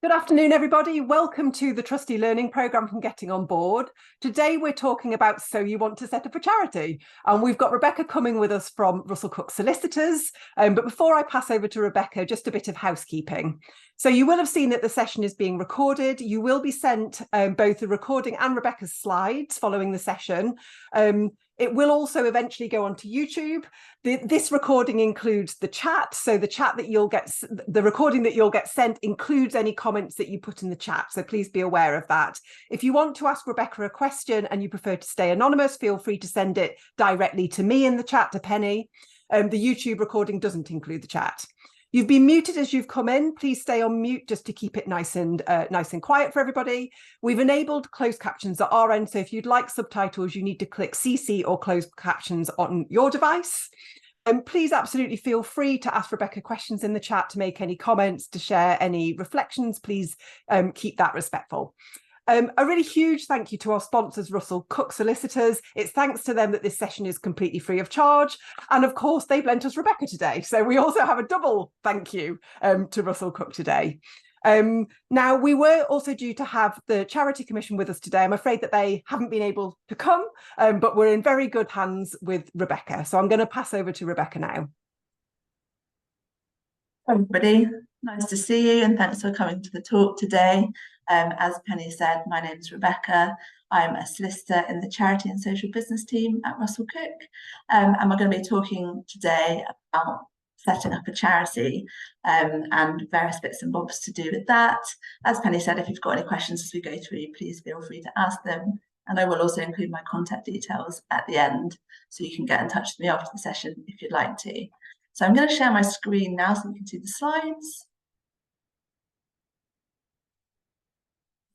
Good afternoon, everybody. Welcome to the Trustee Learning Programme from Getting On Board. Today, we're talking about So You Want to Set Up a Charity. And we've got Rebecca Cumming with us from Russell-Cooke Solicitors. But before I pass over to Rebecca, just a bit of housekeeping. So you will have seen that the session is being recorded. You will be sent both the recording and Rebecca's slides following the session. It will also eventually go onto YouTube. This recording includes the chat. So the chat that you'll get, the recording that you'll get sent includes any comments that you put in the chat. So please be aware of that. If you want to ask Rebecca a question and you prefer to stay anonymous, feel free to send it directly to me in the chat, to Penny. The YouTube recording doesn't include the chat. You've been muted as you've come in. Please stay on mute just to keep it nice and quiet for everybody. We've enabled closed captions at our end, so if you'd like subtitles, you need to click CC or closed captions on your device. And please absolutely feel free to ask Rebecca questions in the chat, to make any comments, to share any reflections. Please keep that respectful. A really huge thank you to our sponsors, Russell-Cooke Solicitors. It's thanks to them that this session is completely free of charge. And of course, they've lent us Rebecca today. So we also have a double thank you to Russell-Cooke today. Now, we were also due to have the Charity Commission with us today. I'm afraid that they haven't been able to come, but we're in very good hands with Rebecca. So I'm going to pass over to Rebecca now. Hi, everybody. Nice to see you, and thanks for coming to the talk today. As Penny said, my name is Rebecca. I'm a solicitor in the Charity and Social Business team at Russell-Cooke, and we're going to be talking today about setting up a charity and various bits and bobs to do with that. As Penny said, if you've got any questions as we go through, please feel free to ask them. And I will also include my contact details at the end, so you can get in touch with me after the session if you'd like to. So I'm going to share my screen now so you can see the slides.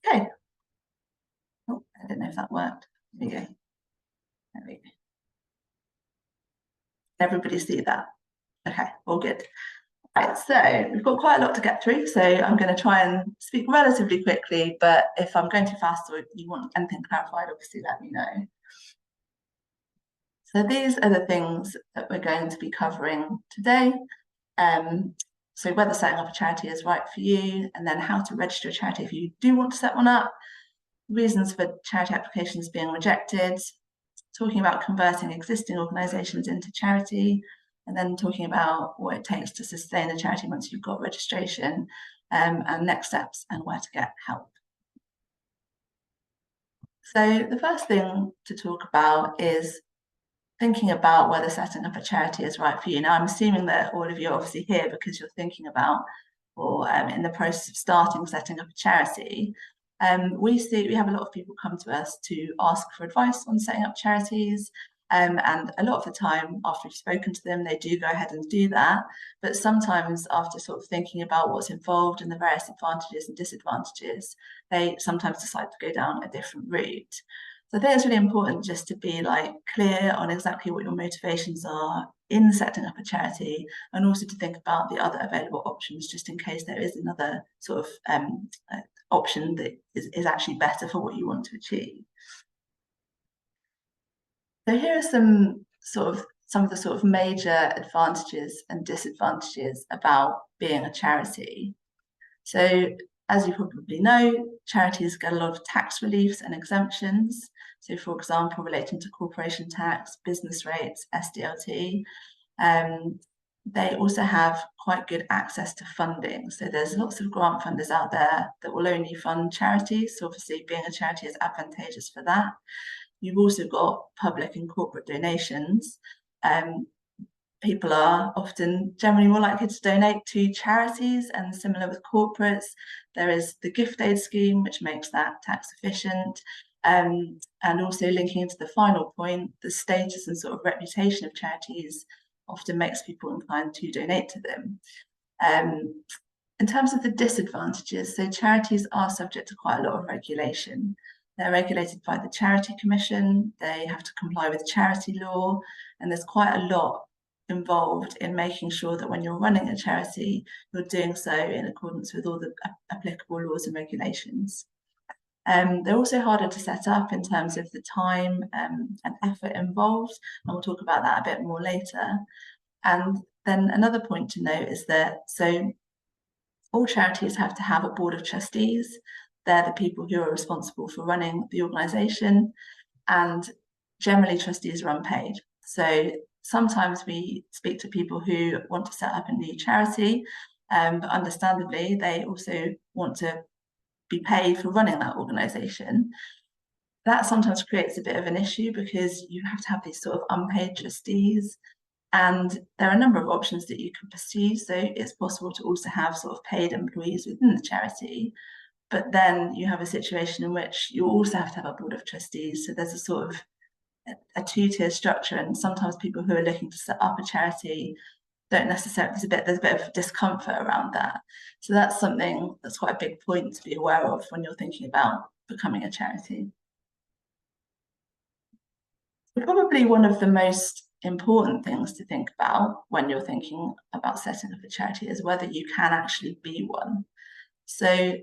Okay. Oh, I don't know if that worked. There we go. There we go. Everybody see that? Okay, all good. Right, so we've got quite a lot to get through, so I'm going to try and speak relatively quickly, but if I'm going too fast or you want anything clarified, obviously let me know. So these are the things that we're going to be covering today. So whether setting up a charity is right for you, and then how to register a charity if you do want to set one up, reasons for charity applications being rejected, talking about converting existing organisations into charity, and then talking about what it takes to sustain a charity once you've got registration, and next steps and where to get help. So the first thing to talk about is thinking about whether setting up a charity is right for you. Now, I'm assuming that all of you are obviously here because you're thinking about or in the process of setting up a charity. We have a lot of people come to us to ask for advice on setting up charities. And a lot of the time, after we've spoken to them, they do go ahead and do that. But sometimes after sort of thinking about what's involved and the various advantages and disadvantages, they sometimes decide to go down a different route. So I think it's really important just to be clear on exactly what your motivations are in setting up a charity, and also to think about the other available options, just in case there is another sort of option that is actually better for what you want to achieve. So here are some of the sort of major advantages and disadvantages about being a charity. So as you probably know, charities get a lot of tax reliefs and exemptions. So for example, relating to corporation tax, business rates, SDLT. They also have quite good access to funding. So there's lots of grant funders out there that will only fund charities. So obviously being a charity is advantageous for that. You've also got public and corporate donations. People are often generally more likely to donate to charities, and similar with corporates, there is the gift aid scheme, which makes that tax efficient. And also linking into the final point, the status and sort of reputation of charities often makes people inclined to donate to them. In terms of the disadvantages, so charities are subject to quite a lot of regulation. They're regulated by the Charity Commission, they have to comply with charity law, and there's quite a lot involved in making sure that when you're running a charity, you're doing so in accordance with all the applicable laws and regulations. They're also harder to set up in terms of the time and effort involved, and we'll talk about that a bit more later. And then another point to note is that, so all charities have to have a board of trustees. They're the people who are responsible for running the organisation, and generally trustees are unpaid. So sometimes we speak to people who want to set up a new charity, but understandably, they also want to be paid for running that organisation. That sometimes creates a bit of an issue because you have to have these sort of unpaid trustees. And there are a number of options that you can pursue. So it's possible to also have sort of paid employees within the charity. But then you have a situation in which you also have to have a board of trustees. So there's a sort of a two-tier structure. And sometimes people who are looking to set up a charity don't necessarily, there's a bit of discomfort around that. So that's something that's quite a big point to be aware of when you're thinking about becoming a charity. Probably one of the most important things to think about when you're thinking about setting up a charity is whether you can actually be one. So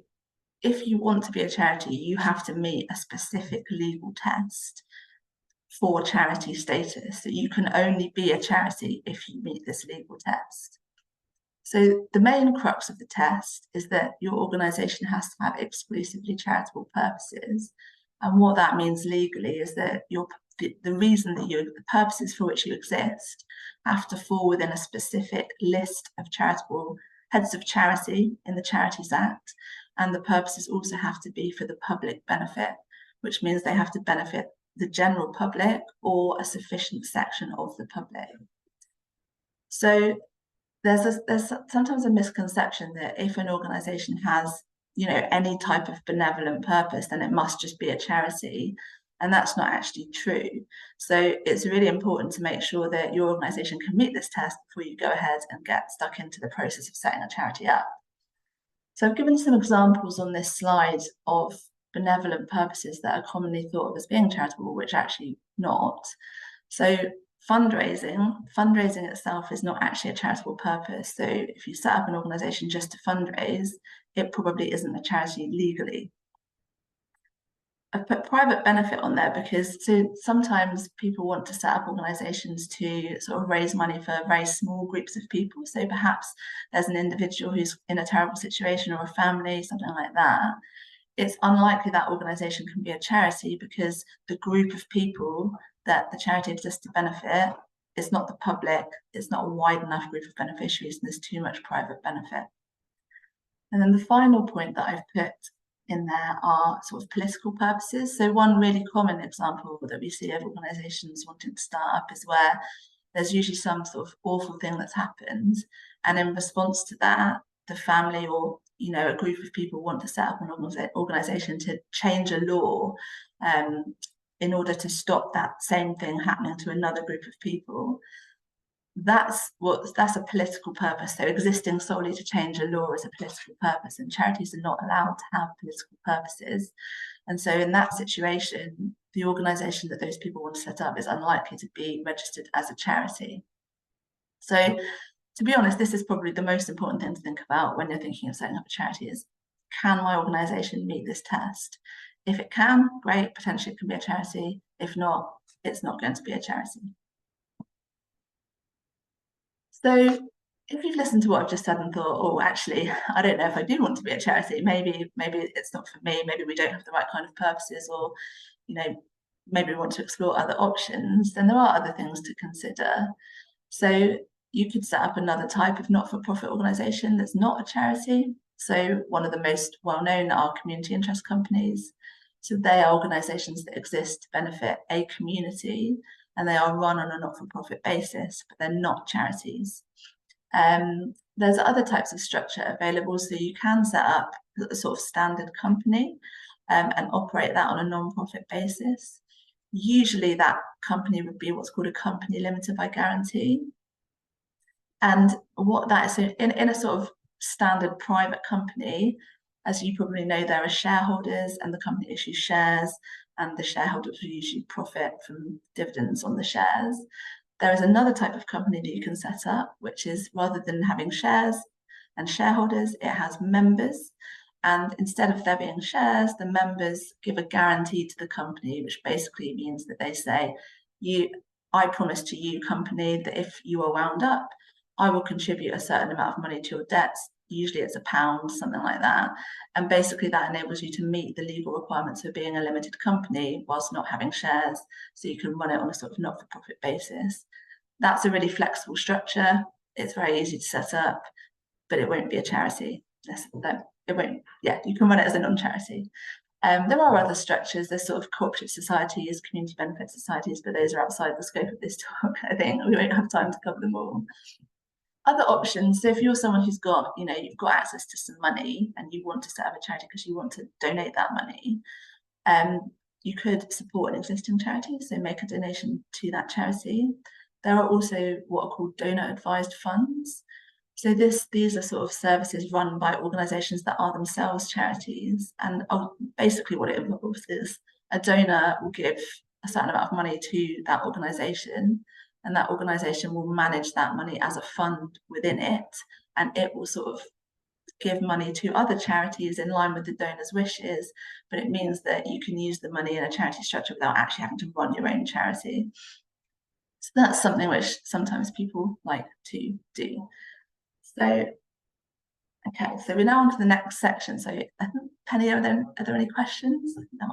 if you want to be a charity, you have to meet a specific legal test for charity status. So you can only be a charity if you meet this legal test. So the main crux of the test is that your organisation has to have exclusively charitable purposes. And what that means legally is that the reason that the purposes for which you exist have to fall within a specific list of charitable heads of charity in the Charities Act. And the purposes also have to be for the public benefit, which means they have to benefit the general public or a sufficient section of the public. So there's sometimes a misconception that if an organisation has, any type of benevolent purpose, then it must just be a charity. And that's not actually true. So it's really important to make sure that your organisation can meet this test before you go ahead and get stuck into the process of setting a charity up. So I've given some examples on this slide of benevolent purposes that are commonly thought of as being charitable, which actually not. So fundraising itself is not actually a charitable purpose. So if you set up an organisation just to fundraise, it probably isn't a charity legally. I've put private benefit on there because sometimes people want to set up organisations to sort of raise money for very small groups of people. So perhaps there's an individual who's in a terrible situation or a family, something like that. It's unlikely that organisation can be a charity because the group of people that the charity exists to benefit is not the public, it's not a wide enough group of beneficiaries, and there's too much private benefit. And then the final point that I've put in there are sort of political purposes. So one really common example that we see of organisations wanting to start up is where there's usually some sort of awful thing that's happened, and in response to that, the family or a group of people want to set up an organisation to change a law in order to stop that same thing happening to another group of people. That's a political purpose. So existing solely to change a law is a political purpose, and charities are not allowed to have political purposes. And so in that situation, the organisation that those people want to set up is unlikely to be registered as a charity. So to be honest, this is probably the most important thing to think about when you're thinking of setting up a charity is, can my organisation meet this test? If it can, great, potentially it can be a charity. If not, it's not going to be a charity. So if you've listened to what I've just said and thought, oh, actually, I don't know if I do want to be a charity, maybe it's not for me, maybe we don't have the right kind of purposes, or, maybe we want to explore other options, then there are other things to consider. So you could set up another type of not-for-profit organisation that's not a charity. So one of the most well-known are community interest companies. So they are organisations that exist to benefit a community, and they are run on a not-for-profit basis, but they're not charities. There's other types of structure available, so you can set up a sort of standard company and operate that on a non-profit basis. Usually that company would be what's called a company limited by guarantee. And what that is, so in a sort of standard private company, as you probably know, there are shareholders and the company issues shares, and the shareholders will usually profit from dividends on the shares. There is another type of company that you can set up, which is rather than having shares and shareholders, it has members. And instead of there being shares, the members give a guarantee to the company, which basically means that they say, I promise to you, company, that if you are wound up, I will contribute a certain amount of money to your debts Usually it's £1, something like that. And basically that enables you to meet the legal requirements of being a limited company whilst not having shares. So you can run it on a sort of not-for-profit basis. That's a really flexible structure. It's very easy to set up, but it won't be a charity. It won't, yeah, you can run it as a non-charity. There are other structures. There's sort of cooperative societies, community benefit societies, but those are outside the scope of this talk. I think we won't have time to cover them all. Other options, so if you're someone who's got, you've got access to some money and you want to set up a charity because you want to donate that money, you could support an existing charity, so make a donation to that charity. There are also what are called donor advised funds. So these are sort of services run by organisations that are themselves charities. And basically what it involves is a donor will give a certain amount of money to that organisation, and that organisation will manage that money as a fund within it, and it will sort of give money to other charities in line with the donor's wishes, but it means that you can use the money in a charity structure without actually having to run your own charity. So that's something which sometimes people like to do. So, okay, so we're now on to the next section. So, Penny, are there any questions? No.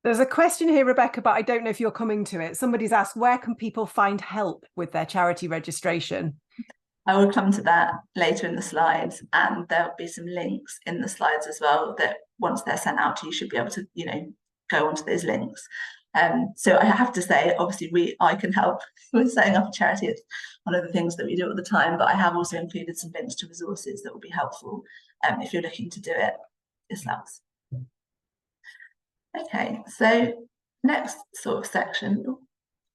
There's a question here, Rebecca, but I don't know if you're coming to it. Somebody's asked, where can people find help with their charity registration? I will come to that later in the slides, and there'll be some links in the slides as well that once they're sent out to you, should be able to, go onto those links. So I have to say, obviously, I can help with setting up a charity. It's one of the things that we do all the time, but I have also included some links to resources that will be helpful if you're looking to do it yourselves. Okay, so next sort of section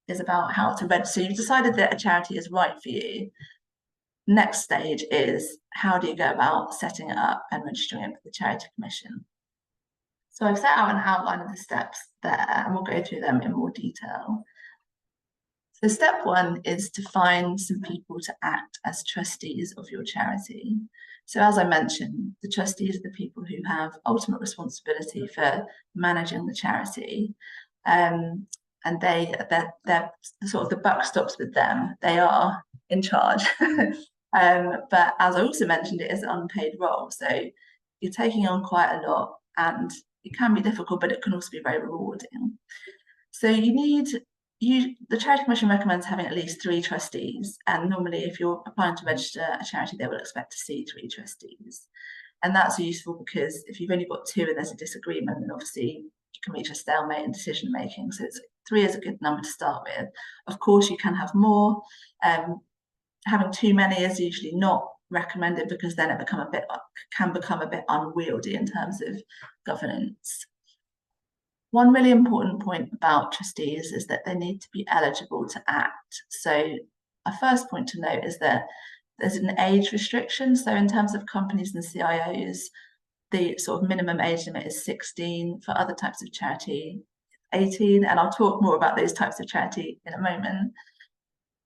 is about how to register. So you've decided that a charity is right for you. Next stage is, how do you go about setting it up and registering it with the Charity Commission? So I've set out an outline of the steps there, and we'll go through them in more detail. So step one is to find some people to act as trustees of your charity. So as I mentioned, the trustees are the people who have ultimate responsibility for managing the charity. And they're sort of, the buck stops with them. They are in charge. But as I also mentioned, it is an unpaid role. So you're taking on quite a lot, and it can be difficult, but it can also be very rewarding. So the Charity Commission recommends having at least 3 trustees. And normally if you're applying to register a charity, they will expect to see 3 trustees. And that's useful because if you've only got 2 and there's a disagreement, then obviously you can reach a stalemate in decision making. So 3 is a good number to start with. Of course, you can have more. Having too many is usually not recommended because then it can become a bit unwieldy in terms of governance. One really important point about trustees is that they need to be eligible to act. So a first point to note is that there's an age restriction. So in terms of companies and CIOs, the sort of minimum age limit is 16. For other types of charity, 18. And I'll talk more about those types of charity in a moment.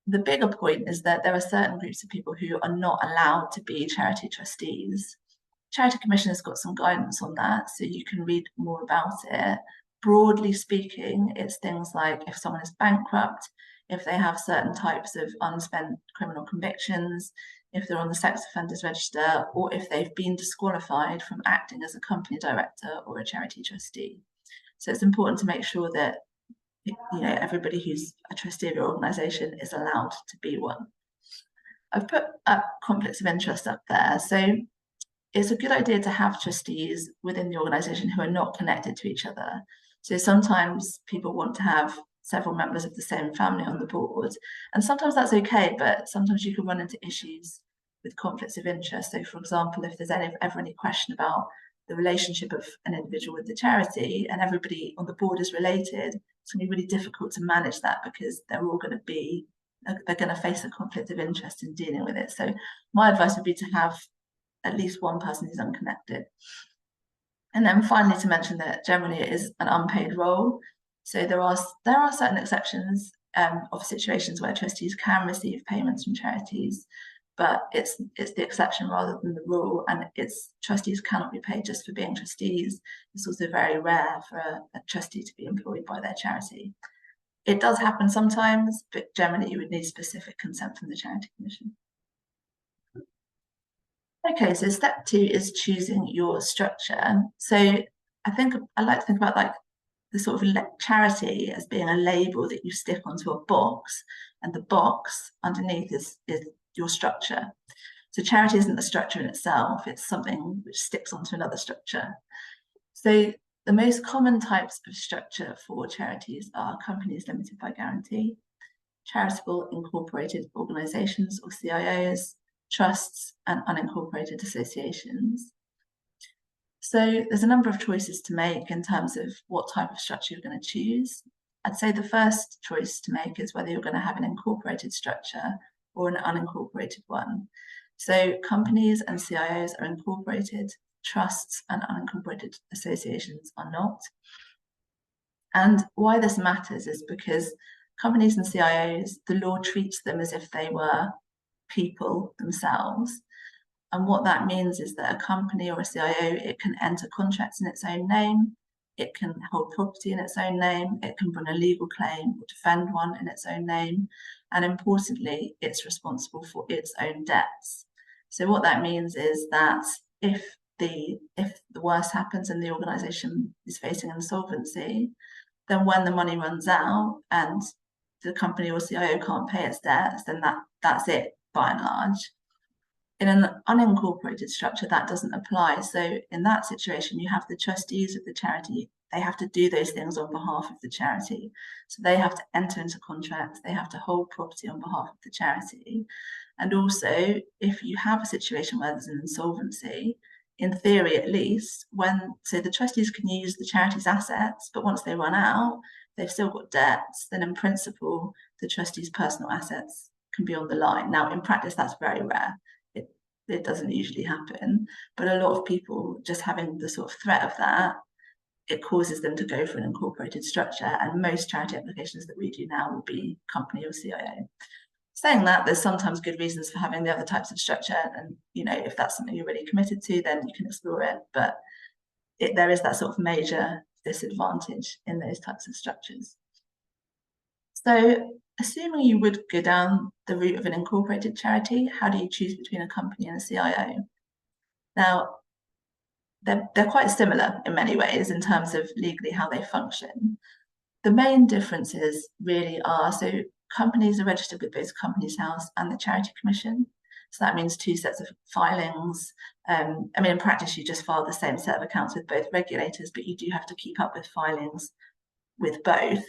The bigger point is that there are certain groups of people who are not allowed to be charity trustees. Charity Commission has got some guidance on that, so you can read more about it. Broadly speaking, it's things like if someone is bankrupt, if they have certain types of unspent criminal convictions, if they're on the sex offenders register, or if they've been disqualified from acting as a company director or a charity trustee. So it's important to make sure that everybody who's a trustee of your organisation is allowed to be one. I've put conflicts of interest up there. So it's a good idea to have trustees within the organisation who are not connected to each other. So sometimes people want to have several members of the same family on the board, and sometimes that's okay, but sometimes you can run into issues with conflicts of interest. So for example, if there's ever any question about the relationship of an individual with the charity and everybody on the board is related, it's going to be really difficult to manage that because they're going to face a conflict of interest in dealing with it. So my advice would be to have at least one person who's unconnected. And then finally, to mention that generally it is an unpaid role. So there are certain exceptions of situations where trustees can receive payments from charities, but it's the exception rather than the rule, and trustees cannot be paid just for being trustees. It's also very rare for a trustee to be employed by their charity. It does happen sometimes, but generally you would need specific consent from the Charity Commission. Okay, so step 2 is choosing your structure. So I think I like to think about like the sort of charity as being a label that you stick onto a box, and the box underneath is your structure. So charity isn't the structure in itself, it's something which sticks onto another structure. So the most common types of structure for charities are companies limited by guarantee, charitable incorporated organisations or CIOs, trusts, and unincorporated associations. So there's a number of choices to make in terms of what type of structure you're going to choose. I'd say the first choice to make is whether you're going to have an incorporated structure or an unincorporated one. So companies and CIOs are incorporated, trusts and unincorporated associations are not. And why this matters is because companies and CIOs, the law treats them as if they were people themselves. And what that means is that a company or a CIO, it can enter contracts in its own name, it can hold property in its own name, it can bring a legal claim or defend one in its own name, and importantly, it's responsible for its own debts. So what that means is that if the worst happens and the organisation is facing insolvency, then when the money runs out and the company or CIO can't pay its debts, then that's it by and large. In an unincorporated structure, that doesn't apply. So in that situation, you have the trustees of the charity. They have to do those things on behalf of the charity. So they have to enter into contracts, they have to hold property on behalf of the charity. And also, if you have a situation where there's an insolvency, in theory at least, so the trustees can use the charity's assets, but once they run out, they've still got debts, then in principle, the trustees' personal assets can be on the line. Now, in practice, that's very rare. It doesn't usually happen, but a lot of people just having the sort of threat of that, it causes them to go for an incorporated structure, and most charity applications that we do now will be company or CIO. Saying that, there's sometimes good reasons for having the other types of structure, and if that's something you're really committed to, then you can explore it, but there is that sort of major disadvantage in those types of structures. So assuming you would go down the route of an incorporated charity, how do you choose between a company and a CIO? Now, they're quite similar in many ways in terms of legally how they function. The main differences really are, so companies are registered with both Companies House and the Charity Commission. So that means 2 sets of filings. In practice, you just file the same set of accounts with both regulators, but you do have to keep up with filings with both.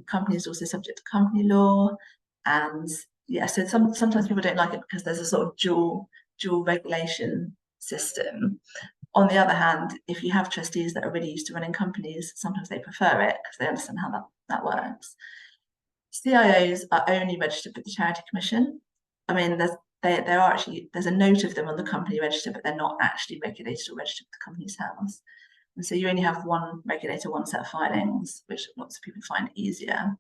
Companies are also subject to company law, and yeah, so sometimes people don't like it because there's a sort of dual regulation system. On the other hand, if you have trustees that are really used to running companies, sometimes they prefer it because they understand how that works. CIOs are only registered with the Charity Commission. There's a note of them on the company register, but they're not actually regulated or registered with the Companies House. And so you only have one regulator, one set of filings, which lots of people find easier.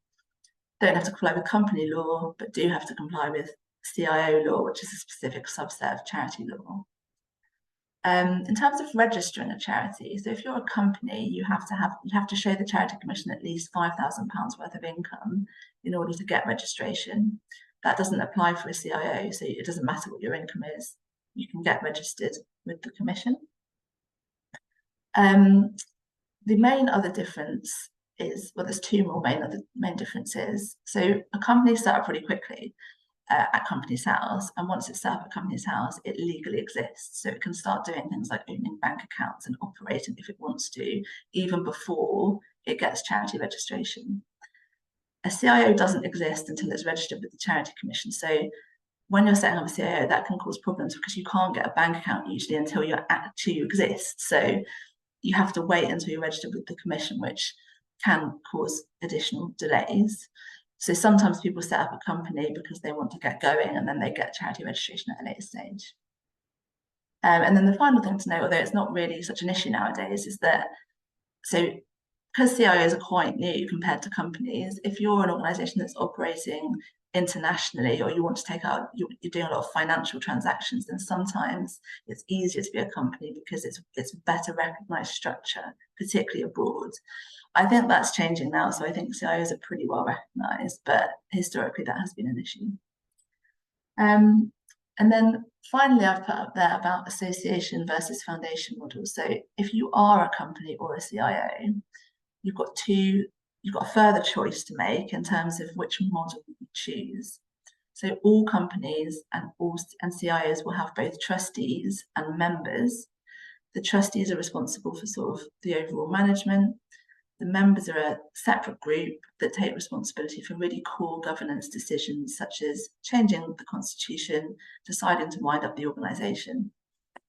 Don't have to comply with company law, but do have to comply with CIO law, which is a specific subset of charity law. In terms of registering a charity, so if you're a company, you have to show the Charity Commission at least £5,000 worth of income in order to get registration. That doesn't apply for a CIO, so it doesn't matter what your income is. You can get registered with the Commission. The main other difference is, well, there's 2 more main differences. So a company set up pretty quickly at Companies House, and once it's set up at Companies House, it legally exists. So it can start doing things like opening bank accounts and operating if it wants to, even before it gets charity registration. A CIO doesn't exist until it's registered with the Charity Commission. So when you're setting up a CIO, that can cause problems because you can't get a bank account usually until you exist. So you have to wait until you're registered with the Commission, which can cause additional delays. So sometimes people set up a company because they want to get going, and then they get charity registration at a later stage. And then the final thing to note, although it's not really such an issue nowadays, is that because CIOs are quite new compared to companies, if you're an organisation that's operating internationally, or you want to take out, you're doing a lot of financial transactions, then sometimes it's easier to be a company because it's better recognised structure, particularly abroad. I think that's changing now, so I think CIOs are pretty well recognised, but historically that has been an issue. And then finally, I've put up there about association versus foundation models. So if you are a company or a CIO, you've got a further choice to make in terms of which model you choose. So all companies and CIOs will have both trustees and members. The trustees are responsible for sort of the overall management. The members are a separate group that take responsibility for really core governance decisions, such as changing the constitution, deciding to wind up the organisation.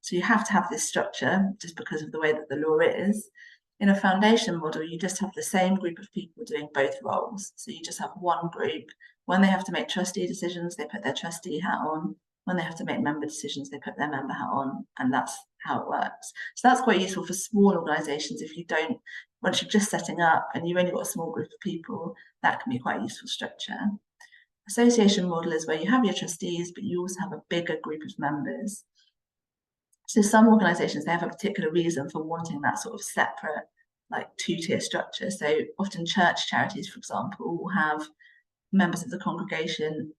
So you have to have this structure just because of the way that the law is. In a foundation model, you just have the same group of people doing both roles. So you just have one group. When they have to make trustee decisions, they put their trustee hat on. When they have to make member decisions, they put their member hat on, and that's how it works. So that's quite useful for small organisations. If you don't, once you're just setting up and you've only got a small group of people, that can be quite a useful structure. Association model is where you have your trustees, but you also have a bigger group of members. So some organisations, they have a particular reason for wanting that sort of separate, like two-tier structure. So often church charities, for example, will have members of the congregation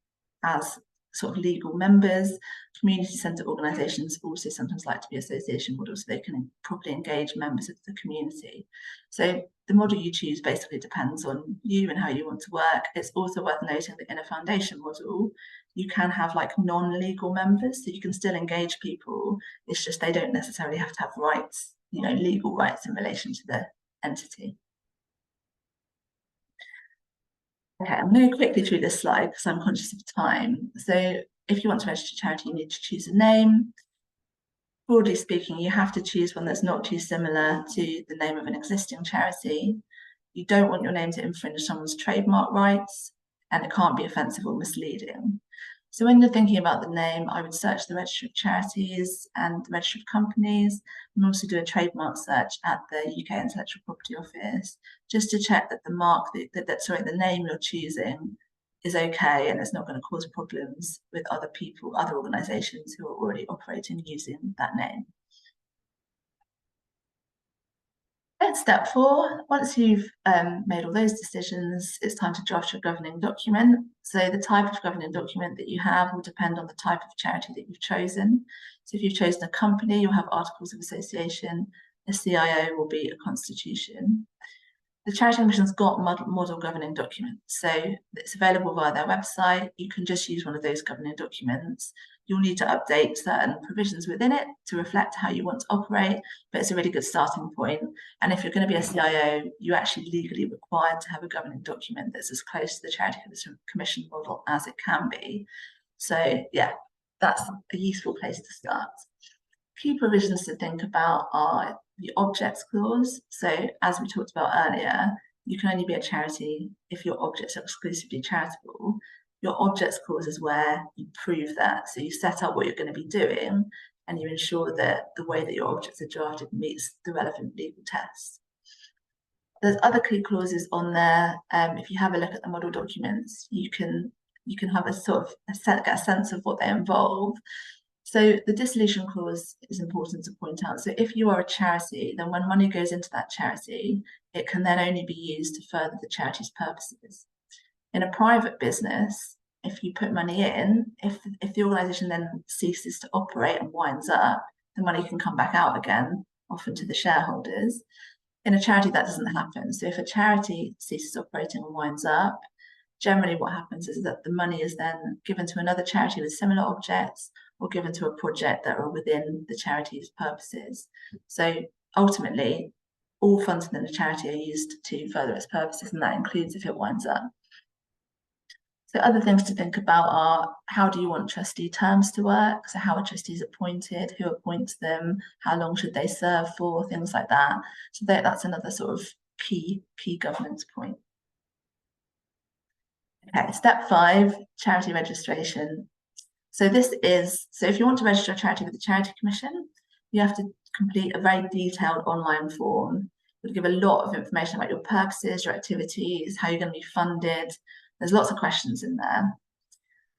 as sort of legal members. Community centre organisations also sometimes like to be association models, so they can properly engage members of the community. So the model you choose basically depends on you and how you want to work. It's also worth noting that in a foundation model, you can have like non-legal members, so you can still engage people. It's just they don't necessarily have to have rights, legal rights in relation to the entity. Okay, I'm going to go quickly through this slide because I'm conscious of time. So if you want to register a charity, you need to choose a name. Broadly speaking, you have to choose one that's not too similar to the name of an existing charity. You don't want your name to infringe someone's trademark rights, and it can't be offensive or misleading. So when you're thinking about the name, I would search the Registry of Charities and the Registry of Companies, and also do a trademark search at the UK Intellectual Property Office, just to check that the name you're choosing is okay and it's not going to cause problems with other people, other organisations who are already operating using that name. Step 4, once you've made all those decisions, it's time to draft your governing document. So the type of governing document that you have will depend on the type of charity that you've chosen. So if you've chosen a company, you'll have articles of association. A CIO will be a constitution. The Charity Commission's got model governing documents, so it's available via their website. You can just use one of those governing documents. You'll need to update certain provisions within it to reflect how you want to operate, but it's a really good starting point. And if you're going to be a CIO, you're actually legally required to have a governing document that's as close to the Charity Commission model as it can be. So yeah, that's a useful place to start. Key provisions to think about are the objects clause. So as we talked about earlier, you can only be a charity if your objects are exclusively charitable. Your objects clause is where you prove that. So you set up what you're going to be doing and you ensure that the way that your objects are drafted meets the relevant legal tests. There's other key clauses on there. If you have a look at the model documents, you can have get a sense of what they involve. So the dissolution clause is important to point out. So if you are a charity, then when money goes into that charity, it can then only be used to further the charity's purposes. In a private business, if you put money in, if the organisation then ceases to operate and winds up, the money can come back out again, often to the shareholders. In a charity, that doesn't happen. So if a charity ceases operating and winds up, generally what happens is that the money is then given to another charity with similar objects or given to a project that are within the charity's purposes. So ultimately, all funds within the charity are used to further its purposes, and that includes if it winds up. So other things to think about are, how do you want trustee terms to work? So how are trustees appointed? Who appoints them? How long should they serve for? Things like that. So that's another sort of key governance point. Okay, step 5, charity registration. So if you want to register a charity with the Charity Commission, you have to complete a very detailed online form. It'll give a lot of information about your purposes, your activities, how you're going to be funded. There's lots of questions in there.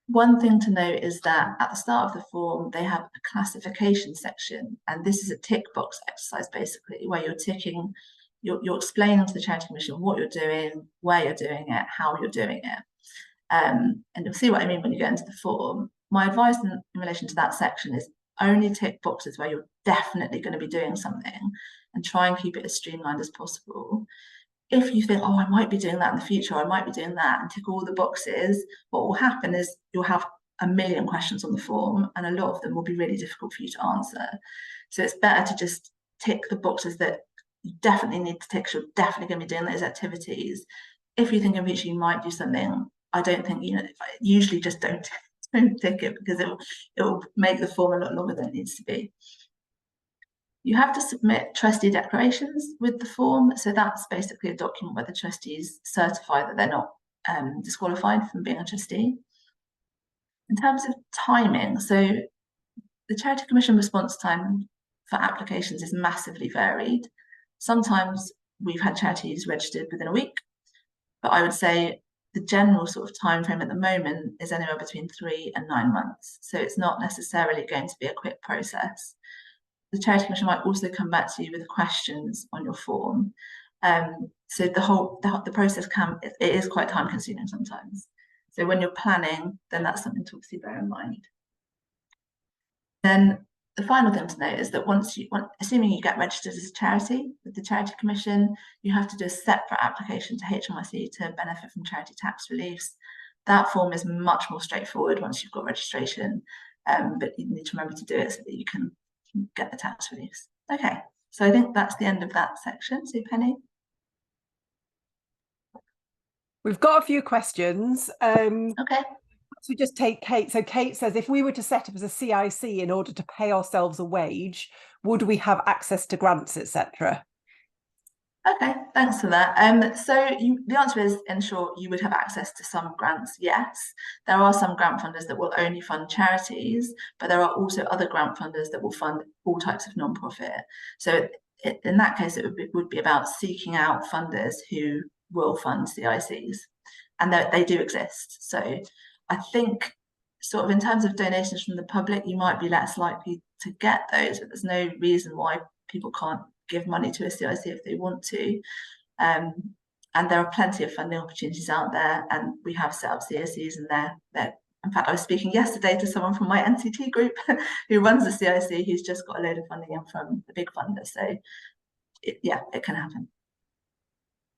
One thing to note is that at the start of the form, they have a classification section, and this is a tick box exercise basically, where you're explaining to the Charity Commission what you're doing, where you're doing it, how you're doing it. And you'll see what I mean when you get into the form. my advice in relation to that section is only tick boxes where you're definitely going to be doing something and try and keep it as streamlined as possible. If you think, oh, I might be doing that in the future, or I might be doing that, and tick all the boxes, what will happen is you'll have a million questions on the form, and a lot of them will be really difficult for you to answer. So it's better to just tick the boxes that you definitely need to tick, you're definitely going to be doing those activities. If you think in future you might do something, I don't think, usually just don't tick it, because it will make the form a lot longer than it needs to be. You have to submit trustee declarations with the form. So that's basically a document where the trustees certify that they're not disqualified from being a trustee. In terms of timing, so the Charity Commission response time for applications is massively varied. Sometimes we've had charities registered within a week, but I would say the general sort of time frame at the moment is anywhere between 3 and 9 months. So it's not necessarily going to be a quick process. The Charity Commission might also come back to you with questions on your form. So the process it is quite time consuming sometimes. So when you're planning, then that's something to obviously bear in mind. Then the final thing to note is that assuming you get registered as a charity with the Charity Commission, you have to do a separate application to HMRC to benefit from charity tax reliefs. That form is much more straightforward once you've got registration, but you need to remember to do it so that you can get the tax reliefs. Okay, so I think that's the end of that section. So Penny? We've got a few questions. Okay. So we just take Kate. So Kate says, if we were to set up as a CIC in order to pay ourselves a wage, would we have access to grants, etc.? Okay, thanks for that. The answer is, in short, you would have access to some grants, yes. There are some grant funders that will only fund charities, but there are also other grant funders that will fund all types of non-profit. So in that case, it would be about seeking out funders who will fund CICs, and they do exist. So I think sort of in terms of donations from the public, you might be less likely to get those, but there's no reason why people can't give money to a CIC if they want to. And there are plenty of funding opportunities out there, and we have set up CICs, and they're in fact, I was speaking yesterday to someone from my NCT group who runs a CIC who's just got a load of funding in from the big funder. So it can happen.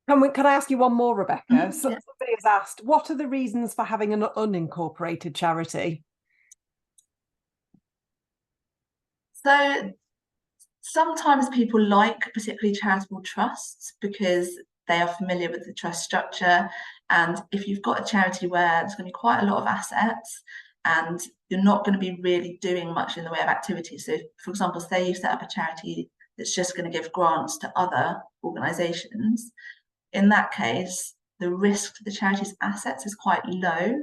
Can I ask you one more, Rebecca? Yeah. Somebody has asked, what are the reasons for having an unincorporated charity? So sometimes people like particularly charitable trusts because they are familiar with the trust structure. And if you've got a charity where there's going to be quite a lot of assets and you're not going to be really doing much in the way of activity. So for example, say you set up a charity that's just going to give grants to other organizations. In that case, the risk to the charity's assets is quite low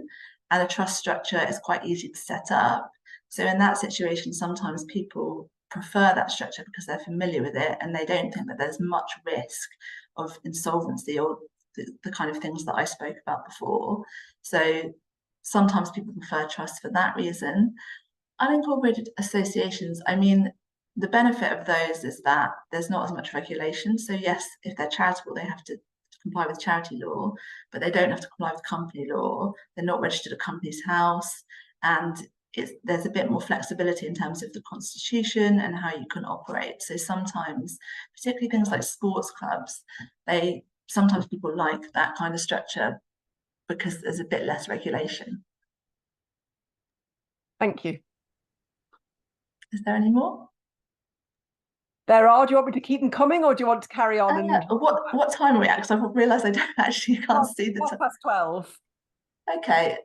and the trust structure is quite easy to set up. So in that situation, sometimes people prefer that structure because they're familiar with it and they don't think that there's much risk of insolvency or the kind of things that I spoke about before. So sometimes people prefer trusts for that reason. Unincorporated associations, I mean, the benefit of those is that there's not as much regulation. So yes, if they're charitable, they have to comply with charity law, but they don't have to comply with company law. They're not registered at Companies House, and there's a bit more flexibility in terms of the constitution and how you can operate. So sometimes, particularly things like sports clubs, sometimes people like that kind of structure because there's a bit less regulation. Thank you. Is there any more? There are. Do you want me to keep them coming, or do you want to carry on? What time are we at? Because I've realised I can't see the time. 12:12. Okay.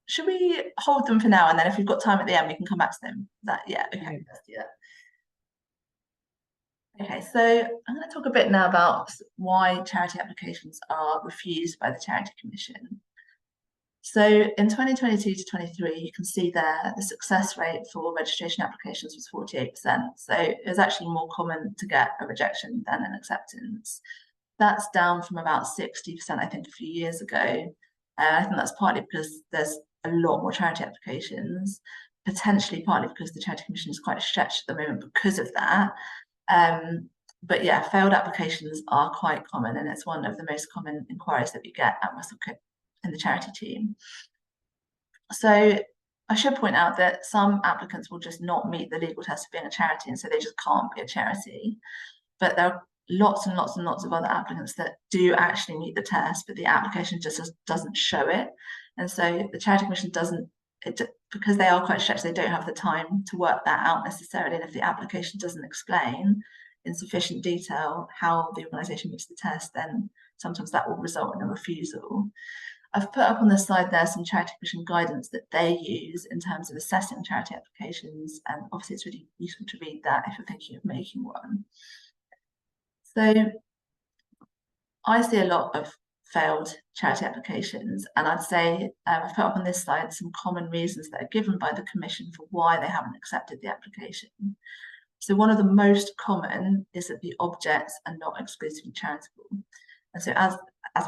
Should we hold them for now, and then if we've got time at the end, we can come back to them? Okay, let's do that. Okay, so I'm going to talk a bit now about why charity applications are refused by the Charity Commission. So in 2022 to 23, you can see there the success rate for registration applications was 48%. So it was actually more common to get a rejection than an acceptance. That's down from about 60%, I think, a few years ago. I think that's partly because there's a lot more charity applications, potentially partly because the Charity Commission is quite stretched at the moment because of that. But yeah, failed applications are quite common, and it's one of the most common inquiries that we get at Russell-Cooke in the charity team. So I should point out that some applicants will just not meet the legal test of being a charity, and so they just can't be a charity. But there are lots and lots and lots of other applicants that do actually meet the test, but the application just doesn't show it. And so the Charity Commission doesn't, because they are quite stretched, they don't have the time to work that out necessarily. And if the application doesn't explain in sufficient detail how the organisation meets the test, then sometimes that will result in a refusal. I've put up on the slide there some Charity Commission guidance that they use in terms of assessing charity applications, and obviously it's really useful to read that if you're thinking of making one. So I see a lot of failed charity applications, and I'd say I've put up on this slide some common reasons that are given by the Commission for why they haven't accepted the application. So one of the most common is that the objects are not exclusively charitable. And so as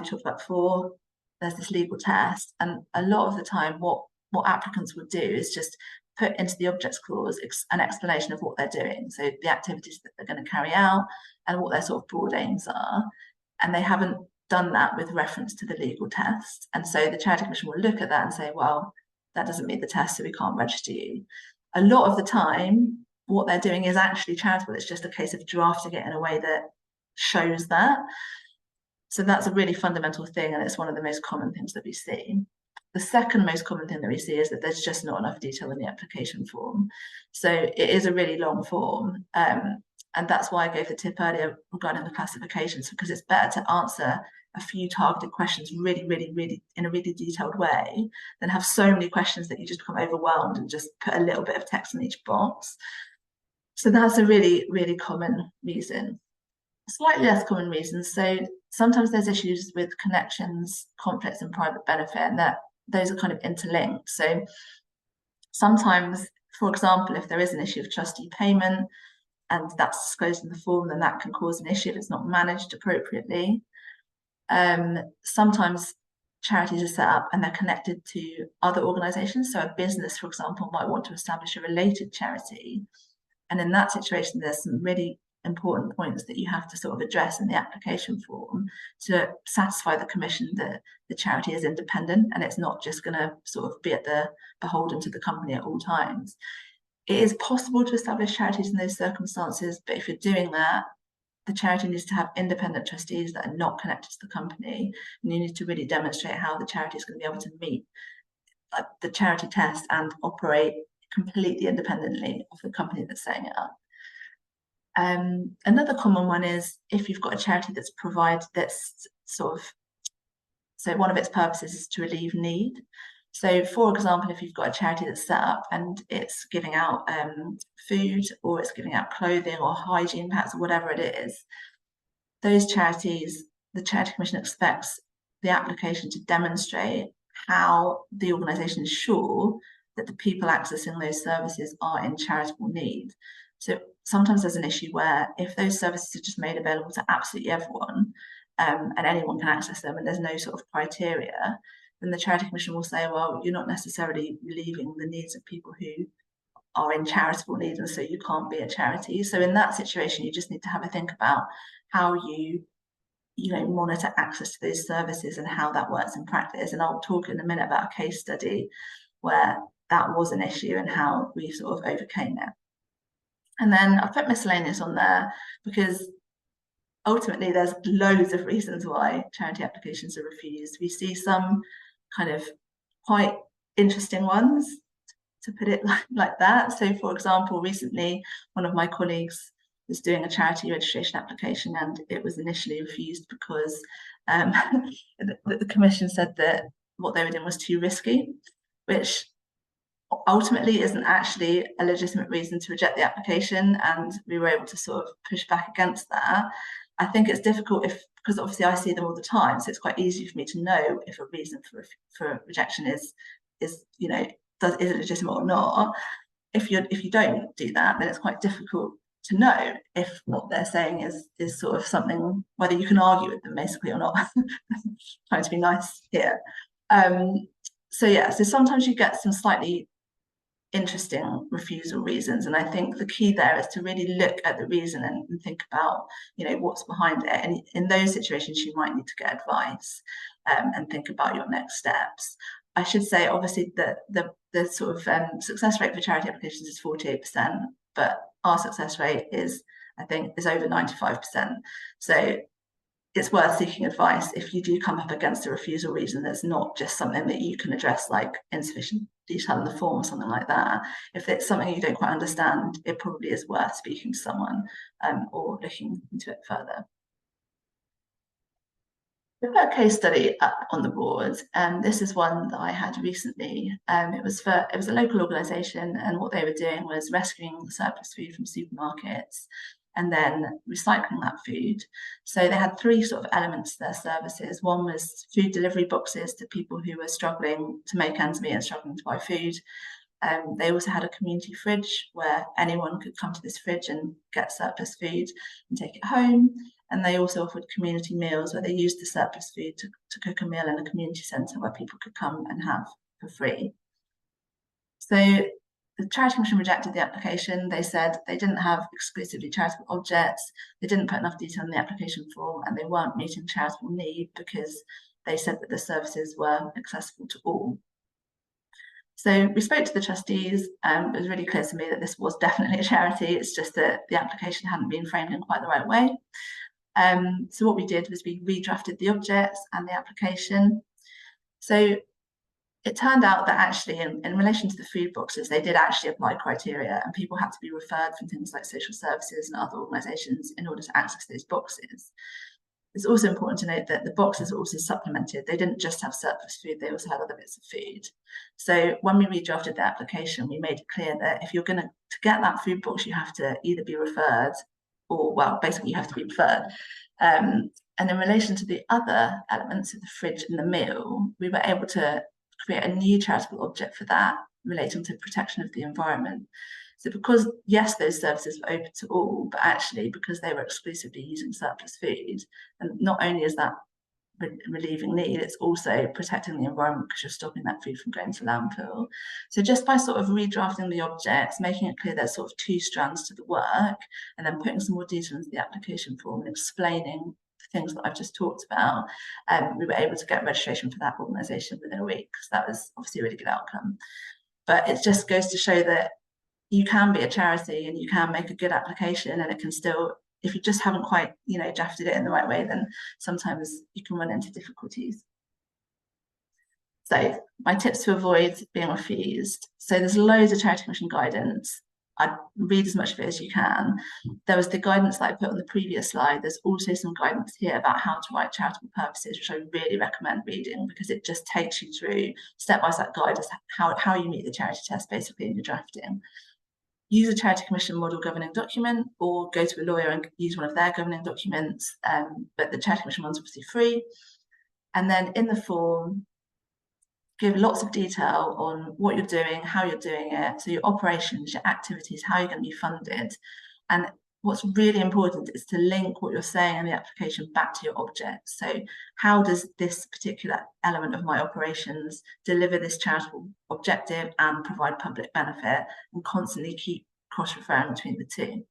we talked about before, there's this legal test, and a lot of the time what applicants would do is just put into the objects clause an explanation of what they're doing, so the activities that they're going to carry out and what their sort of broad aims are, and they haven't done that with reference to the legal test. And so the Charity Commission will look at that and say, well, that doesn't meet the test, so we can't register you. A lot of the time what they're doing is actually charitable, it's just a case of drafting it in a way that shows that. So that's a really fundamental thing, and it's one of the most common things that we see. The second most common thing that we see is that there's just not enough detail in the application form. So it is a really long form, and that's why I gave the tip earlier regarding the classifications, because it's better to answer a few targeted questions really in a really detailed way than have so many questions that you just become overwhelmed and just put a little bit of text in each box. So that's a really common reason. Slightly less common reasons. So sometimes there's issues with connections, conflicts, and private benefit, and that those are kind of interlinked. So sometimes, for example, if there is an issue of trustee payment and that's disclosed in the form, then that can cause an issue if it's not managed appropriately. Sometimes charities are set up and they're connected to other organisations. So a business, for example, might want to establish a related charity. And in that situation, there's some really important points that you have to sort of address in the application form to satisfy the Commission that the charity is independent and it's not just going to sort of be at the beholden to the company at all times. It is possible to establish charities in those circumstances, but if you're doing that, the charity needs to have independent trustees that are not connected to the company, and you need to really demonstrate how the charity is going to be able to meet the charity test and operate completely independently of the company that's setting it up. Another common one is if you've got a charity that's so one of its purposes is to relieve need. So for example, if you've got a charity that's set up and it's giving out food, or it's giving out clothing or hygiene packs or whatever it is, those charities, the Charity Commission expects the application to demonstrate how the organisation is sure that the people accessing those services are in charitable need. So sometimes there's an issue where if those services are just made available to absolutely everyone, and anyone can access them and there's no sort of criteria, then the Charity Commission will say, well, you're not necessarily relieving the needs of people who are in charitable need, and so you can't be a charity. So in that situation, you just need to have a think about how you monitor access to those services and how that works in practice. And I'll talk in a minute about a case study where that was an issue and how we sort of overcame it. And then I've put miscellaneous on there because ultimately there's loads of reasons why charity applications are refused. We see some kind of quite interesting ones, to put it like that. So for example, recently one of my colleagues was doing a charity registration application and it was initially refused because the Commission said that what they were doing was too risky, which ultimately isn't actually a legitimate reason to reject the application, and we were able to sort of push back against that. I think it's difficult because obviously I see them all the time, so it's quite easy for me to know if a reason for rejection is it legitimate or not. If you don't do that, then it's quite difficult to know if what they're saying is sort of something, whether you can argue with them basically or not. Trying to be nice here. So sometimes you get some slightly interesting refusal reasons, and I think the key there is to really look at the reason and think about what's behind it, and in those situations you might need to get advice and think about your next steps. I should say, obviously, that the sort of success rate for charity applications is 48%, but our success rate is, I think, is over 95%. So it's worth seeking advice if you do come up against a refusal reason that's not just something that you can address, like insufficient detail in the form or something like that. If it's something you don't quite understand, it probably is worth speaking to someone or looking into it further. We've got a case study up on the board, and this is one that I had recently. It was a local organisation, and what they were doing was rescuing surplus food from supermarkets and then recycling that food. So they had three sort of elements to their services. One was food delivery boxes to people who were struggling to make ends meet and struggling to buy food. They also had a community fridge where anyone could come to this fridge and get surplus food and take it home. And they also offered community meals where they used the surplus food to cook a meal in a community centre where people could come and have for free. So the Charity Commission rejected the application. They said they didn't have exclusively charitable objects, they didn't put enough detail in the application form, and they weren't meeting charitable need because they said that the services were accessible to all. So we spoke to the trustees. It was really clear to me that this was definitely a charity. It's just that the application hadn't been framed in quite the right way. So what we did was we redrafted the objects and the application. So it turned out that actually in relation to the food boxes, they did actually apply criteria, and people had to be referred from things like social services and other organisations in order to access those boxes. It's also important to note that the boxes were also supplemented. They didn't just have surplus food, they also had other bits of food. So when we redrafted the application, we made it clear that if you're going to get that food box, you have to either be referred or, well, basically you have to be referred. And in relation to the other elements of the fridge and the meal, we were able to create a new charitable object for that relating to protection of the environment. So because, yes, those services were open to all, but actually because they were exclusively using surplus food, and not only is that relieving need, it's also protecting the environment because you're stopping that food from going to landfill. So just by sort of redrafting the objects, making it clear there's sort of two strands to the work, and then putting some more detail into the application form and explaining the things that I've just talked about, we were able to get registration for that organisation within a week, because that was obviously a really good outcome. But it just goes to show that you can be a charity and you can make a good application, and it can still, if you just haven't quite, drafted it in the right way, then sometimes you can run into difficulties. So my tips to avoid being refused. So there's loads of Charity Commission guidance. I'd read as much of it as you can. There was the guidance that I put on the previous slide. There's also some guidance here about how to write charitable purposes, which I really recommend reading, because it just takes you through step-by-step guide as how you meet the charity test basically in your drafting. Use a Charity Commission model governing document, or go to a lawyer and use one of their governing documents, but the Charity Commission one's obviously free. And then in the form, give lots of detail on what you're doing, how you're doing it, so your operations, your activities, how you're going to be funded. And what's really important is to link what you're saying in the application back to your object. So how does this particular element of my operations deliver this charitable objective and provide public benefit, and constantly keep cross-referring between the two.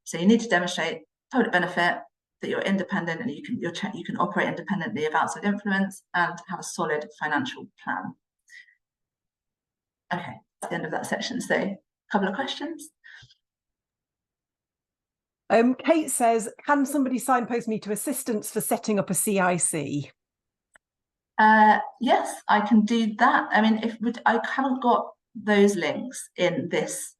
So you need to demonstrate public benefit, that you're independent and you can operate independently of outside influence, and have a solid financial plan. Okay, that's the end of that section. So a couple of questions. Kate says, can somebody signpost me to assistance for setting up a CIC? Yes, I can do that. I mean, I haven't got those links in this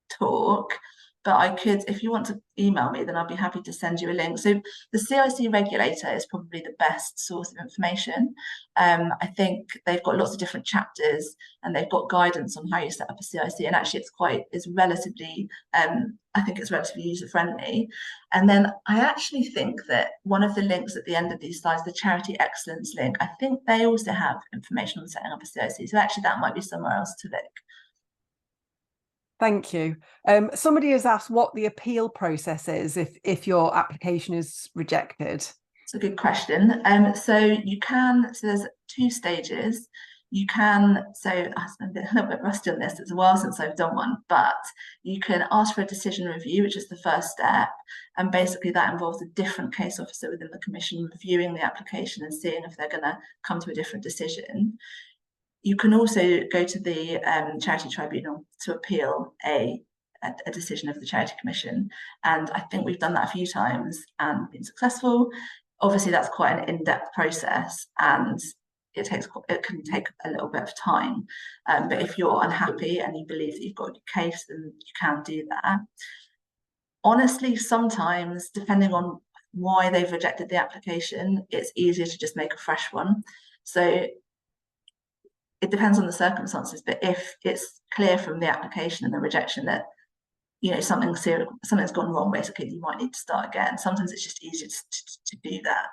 talk, but I could, if you want to email me, then I'll be happy to send you a link. So the CIC regulator is probably the best source of information. I think they've got lots of different chapters, and they've got guidance on how you set up a CIC, and actually it's relatively, I think it's relatively user-friendly. And then I actually think that one of the links at the end of these slides, the Charity Excellence link, I think they also have information on setting up a CIC. So actually that might be somewhere else to look. Thank you. Somebody has asked what the appeal process is if your application is rejected. It's a good question. So there's two stages. I'm a little bit rusty on this. It's a while since I've done one, but you can ask for a decision review, which is the first step. And basically that involves a different case officer within the commission reviewing the application and seeing if they're going to come to a different decision. You can also go to the charity tribunal to appeal a decision of the Charity Commission. And I think we've done that a few times and been successful. Obviously, that's quite an in-depth process, and it can take a little bit of time. But if you're unhappy and you believe that you've got a case, then you can do that. Honestly, sometimes, depending on why they've rejected the application, it's easier to just make a fresh one. So it depends on the circumstances, but if it's clear from the application and the rejection that something's gone wrong, basically, you might need to start again. Sometimes it's just easier to do that,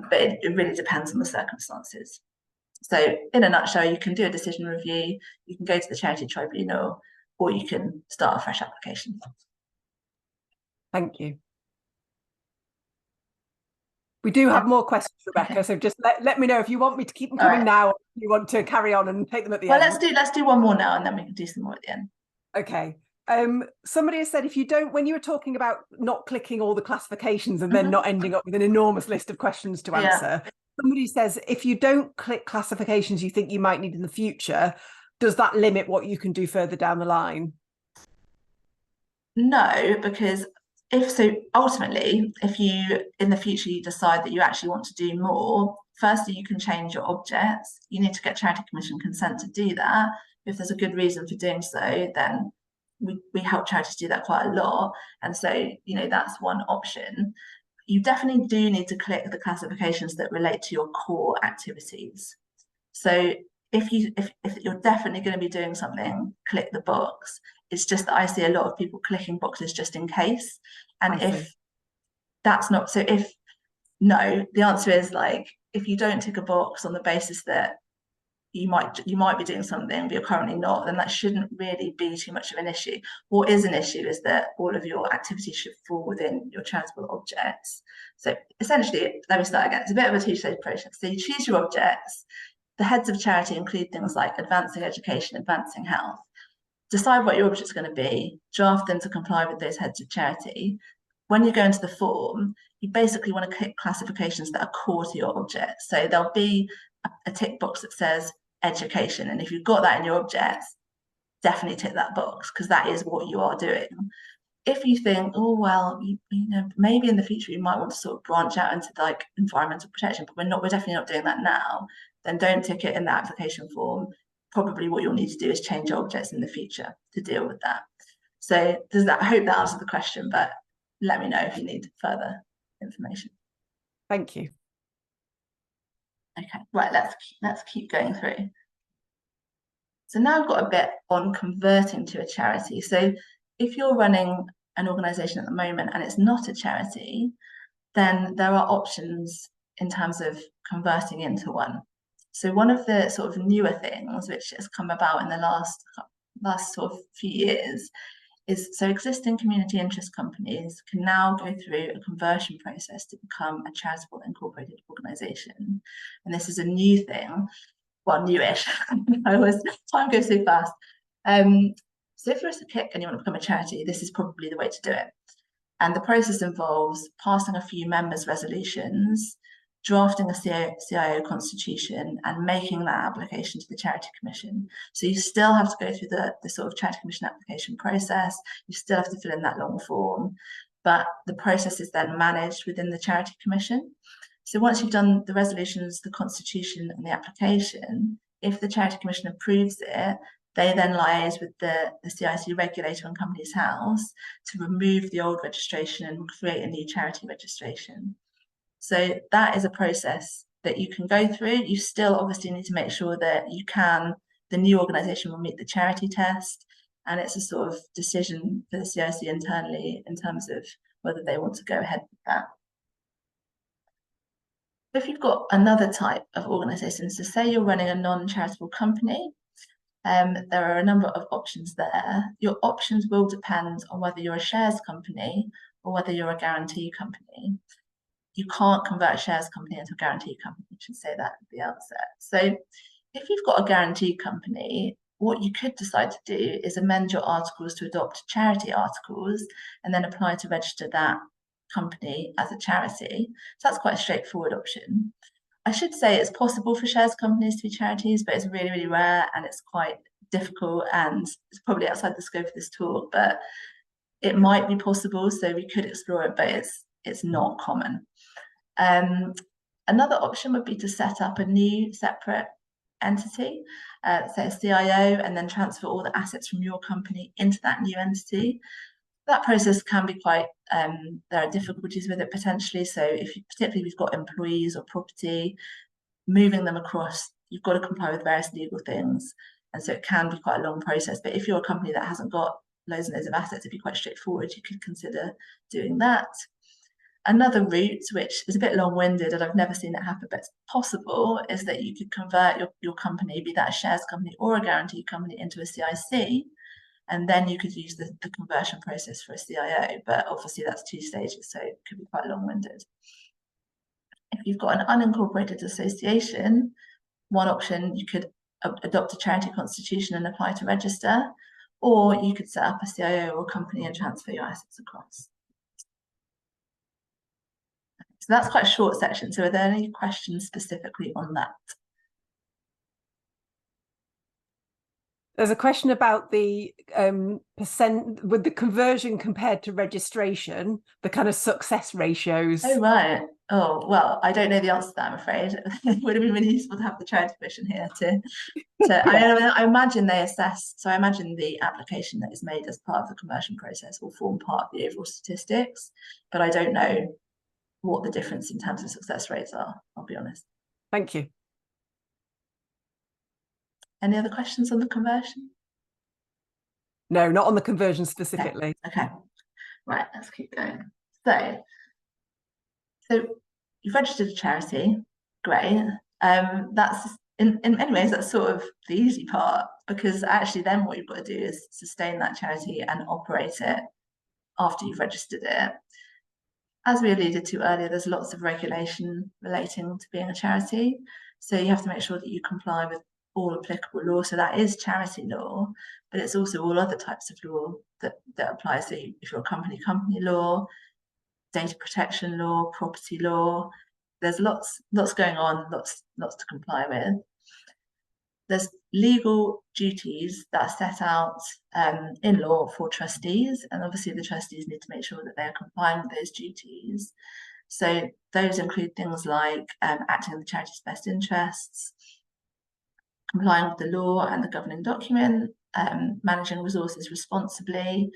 but it really depends on the circumstances. So in a nutshell, you can do a decision review, you can go to the charity tribunal, or you can start a fresh application. Thank you. We do have more questions, Rebecca, okay. So just let me know if you want me to keep them coming now, or if you want to carry on and take them at the end. Well, let's do one more now, and then we can do some more at the end. Okay. Somebody has said, if you don't, when you were talking about not clicking all the classifications and then not ending up with an enormous list of questions to answer, somebody says, if you don't click classifications you think you might need in the future, does that limit what you can do further down the line? No, because ultimately, if you in the future you decide that you actually want to do more, firstly, you can change your objects. You need to get Charity Commission consent to do that. If there's a good reason for doing so, then we help charities do that quite a lot. And so, that's one option. You definitely do need to click the classifications that relate to your core activities. So if you're definitely going to be doing something, click the box. It's just that I see a lot of people clicking boxes just in case. And if that's not, so if no, the answer is if you don't tick a box on the basis that you might be doing something but you're currently not, then that shouldn't really be too much of an issue. What is an issue is that all of your activities should fall within your charitable objects. So essentially, let me start again. It's a bit of a two-stage process. So you choose your objects. The heads of charity include things like advancing education, advancing health. Decide what your object's going to be, draft them to comply with those heads of charity. When you go into the form, you basically want to click classifications that are core to your object. So there'll be a tick box that says education. And if you've got that in your objects, definitely tick that box, because that is what you are doing. If you think, oh, well, maybe in the future you might want to sort of branch out into environmental protection, but we're definitely not doing that now, then don't tick it in the application form. Probably what you'll need to do is change objects in the future to deal with that. So I hope that answers the question, but let me know if you need further information. Thank you. Okay, right, let's keep going through. So now I've got a bit on converting to a charity. So if you're running an organisation at the moment and it's not a charity, then there are options in terms of converting into one. So one of the sort of newer things which has come about in the last sort of few years is, so existing community interest companies can now go through a conversion process to become a charitable incorporated organisation. And this is a new thing, well, newish. Time goes so fast. So if you're a kick and you want to become a charity, this is probably the way to do it. And the process involves passing a few members' resolutions, drafting a CIO constitution, and making that application to the Charity Commission. So you still have to go through the sort of Charity Commission application process. You still have to fill in that long form, but the process is then managed within the Charity Commission. So once you've done the resolutions, the constitution, and the application, if the Charity Commission approves it, they then liaise with the CIC regulator and Companies House to remove the old registration and create a new charity registration. So that is a process that you can go through. You still obviously need to make sure that the new organisation will meet the charity test, and it's a sort of decision for the CIC internally in terms of whether they want to go ahead with that. If you've got another type of organisation, so say you're running a non-charitable company, there are a number of options there. Your options will depend on whether you're a shares company or whether you're a guarantee company. You can't convert a shares company into a guarantee company. I should say that at the outset. So if you've got a guarantee company, what you could decide to do is amend your articles to adopt charity articles and then apply to register that company as a charity. So that's quite a straightforward option. I should say it's possible for shares companies to be charities, but it's really, really rare, and it's quite difficult, and it's probably outside the scope of this talk, but it might be possible, so we could explore it, but it's not common. Another option would be to set up a new separate entity, say a CIO, and then transfer all the assets from your company into that new entity. That process can be quite, there are difficulties with it potentially. So particularly if you've got employees or property, moving them across, you've got to comply with various legal things. And so it can be quite a long process. But if you're a company that hasn't got loads and loads of assets, it'd be quite straightforward. You could consider doing that. Another route, which is a bit long-winded and I've never seen it happen, but it's possible, is that you could convert your company, be that a shares company or a guaranteed company, into a CIC. And then you could use the conversion process for a CIO, but obviously that's 2 stages, so it could be quite long-winded. If you've got an unincorporated association, one option, you could adopt a charity constitution and apply to register, or you could set up a CIO or company and transfer your assets across. So that's quite a short section. So are there any questions specifically on that? There's a question about the percent with the conversion compared to registration, the kind of success ratios. Oh, right. Oh, well, I don't know the answer to that, I'm afraid. It would have been really useful to have the charity commission here to I imagine they assess, so I imagine the application that is made as part of the conversion process will form part of the overall statistics, but I don't know what the difference in terms of success rates are, I'll be honest. Thank you. Any other questions on the conversion? No, not on the conversion specifically. Okay. Right, let's keep going. So you've registered a charity, great. That's in many ways that's sort of the easy part, because actually then what you've got to do is sustain that charity and operate it after you've registered it. As we alluded to earlier, there's lots of regulation relating to being a charity, so you have to make sure that you comply with all applicable law. So that is charity law, but it's also all other types of law that apply. So if you're a company law, data protection law, property law, there's lots going on, lots to comply with. There's legal duties that are set out in law for trustees, and obviously the trustees need to make sure that they're complying with those duties. So those include things like acting in the charity's best interests, complying with the law and the governing document, managing resources responsibly,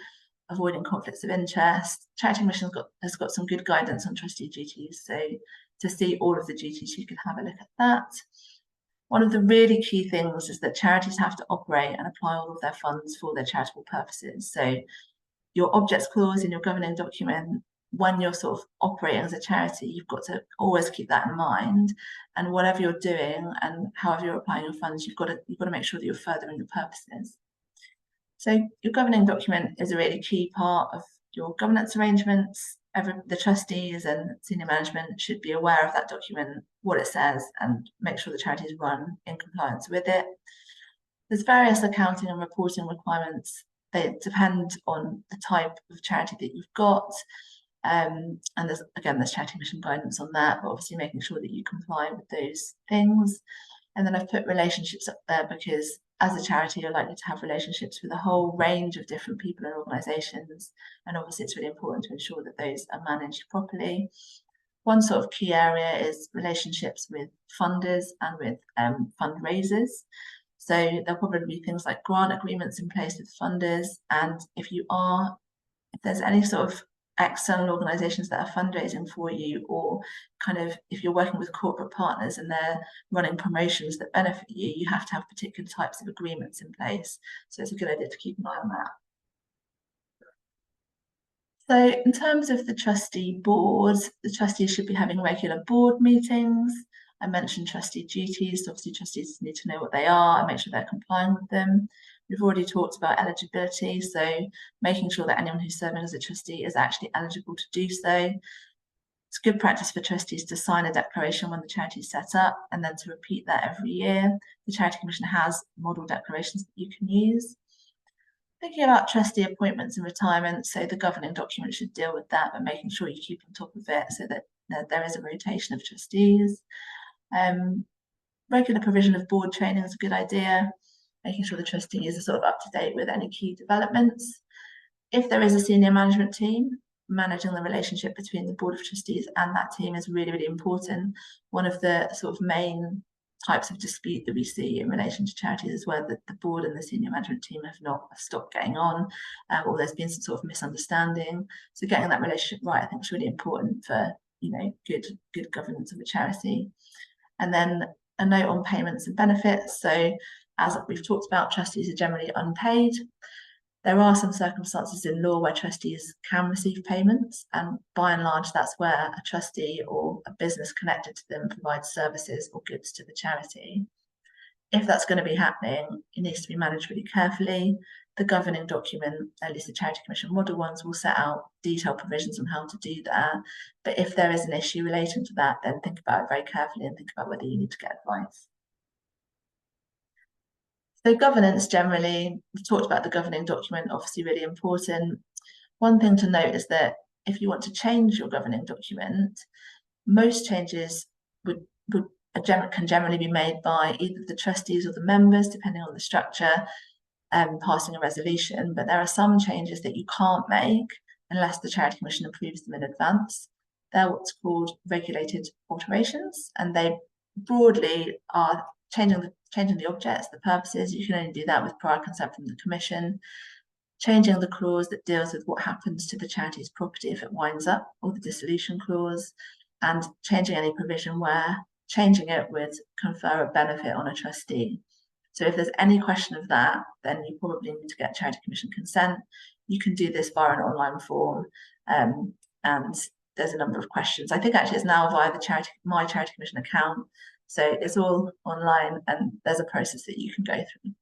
avoiding conflicts of interest. Charity Commission has got some good guidance on trustee duties, so to see all of the duties, you can have a look at that. One of the really key things is that charities have to operate and apply all of their funds for their charitable purposes. So your objects clause in your governing document, when you're sort of operating as a charity, you've got to always keep that in mind. And whatever you're doing and however you're applying your funds, you've got to make sure that you're furthering your purposes. So your governing document is a really key part of your governance arrangements. The trustees and senior management should be aware of that document, what it says, and make sure the charity is run in compliance with it. There's various accounting and reporting requirements. They depend on the type of charity that you've got. And there's Charity Commission guidance on that, but obviously making sure that you comply with those things. And then I've put relationships up there because as a charity, you're likely to have relationships with a whole range of different people and organisations. And obviously it's really important to ensure that those are managed properly. One sort of key area is relationships with funders and with fundraisers. So there'll probably be things like grant agreements in place with funders. And if there's any sort of external organisations that are fundraising for you, or kind of if you're working with corporate partners and they're running promotions that benefit you, you have to have particular types of agreements in place. So it's a good idea to keep an eye on that. So in terms of the trustee board, the trustees should be having regular board meetings. I mentioned trustee duties. Obviously, trustees need to know what they are and make sure they're complying with them. We've already talked about eligibility, so making sure that anyone who's serving as a trustee is actually eligible to do so. It's good practice for trustees to sign a declaration when the charity is set up and then to repeat that every year. The Charity Commission has model declarations that you can use. Thinking about trustee appointments and retirement, so the governing document should deal with that, but making sure you keep on top of it so that there is a rotation of trustees. Regular provision of board training is a good idea, making sure the trustees are sort of up to date with any key developments. If there is a senior management team, managing the relationship between the board of trustees and that team is really, really important. One of the sort of main types of dispute that we see in relation to charities is where the board and the senior management team have stopped getting on, or there's been some sort of misunderstanding. So getting that relationship right, I think, is really important for, you know, good governance of a charity. And then a note on payments and benefits. So as we've talked about, trustees are generally unpaid. There are some circumstances in law where trustees can receive payments, and by and large, that's where a trustee or a business connected to them provides services or goods to the charity. If that's going to be happening, it needs to be managed really carefully. The governing document, at least the Charity Commission model ones, will set out detailed provisions on how to do that. But if there is an issue relating to that, then think about it very carefully and think about whether you need to get advice. So governance generally, we've talked about the governing document, obviously really important. One thing to note is that if you want to change your governing document, most changes can generally be made by either the trustees or the members, depending on the structure, passing a resolution. But there are some changes that you can't make unless the Charity Commission approves them in advance. They're what's called regulated alterations, and they broadly are changing the objects, the purposes. You can only do that with prior consent from the Commission. Changing the clause that deals with what happens to the charity's property if it winds up, or the dissolution clause, and changing any provision where changing it would confer a benefit on a trustee. So if there's any question of that, then you probably need to get Charity Commission consent. You can do this via an online form, and there's a number of questions. I think actually it's now via the My Charity Commission account. So it's all online, and there's a process that you can go through.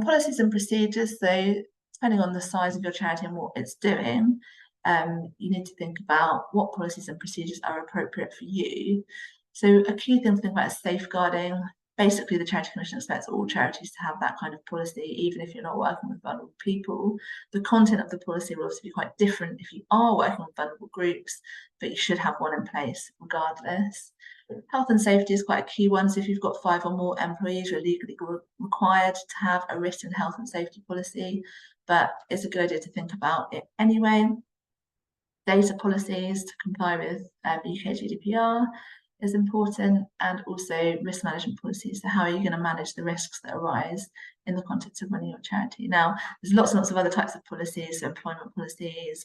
Policies and procedures. So depending on the size of your charity and what it's doing, you need to think about what policies and procedures are appropriate for you. So a key thing to think about is safeguarding. Basically, the Charity Commission expects all charities to have that kind of policy, even if you're not working with vulnerable people. The content of the policy will also be quite different if you are working with vulnerable groups, but you should have one in place regardless. Health and safety is quite a key one. So if you've got 5 or more employees, you're legally required to have a written health and safety policy, but it's a good idea to think about it anyway. Data policies to comply with UK GDPR is important, and also risk management policies. So how are you going to manage the risks that arise in the context of running your charity? Now, there's lots and lots of other types of policies, so employment policies,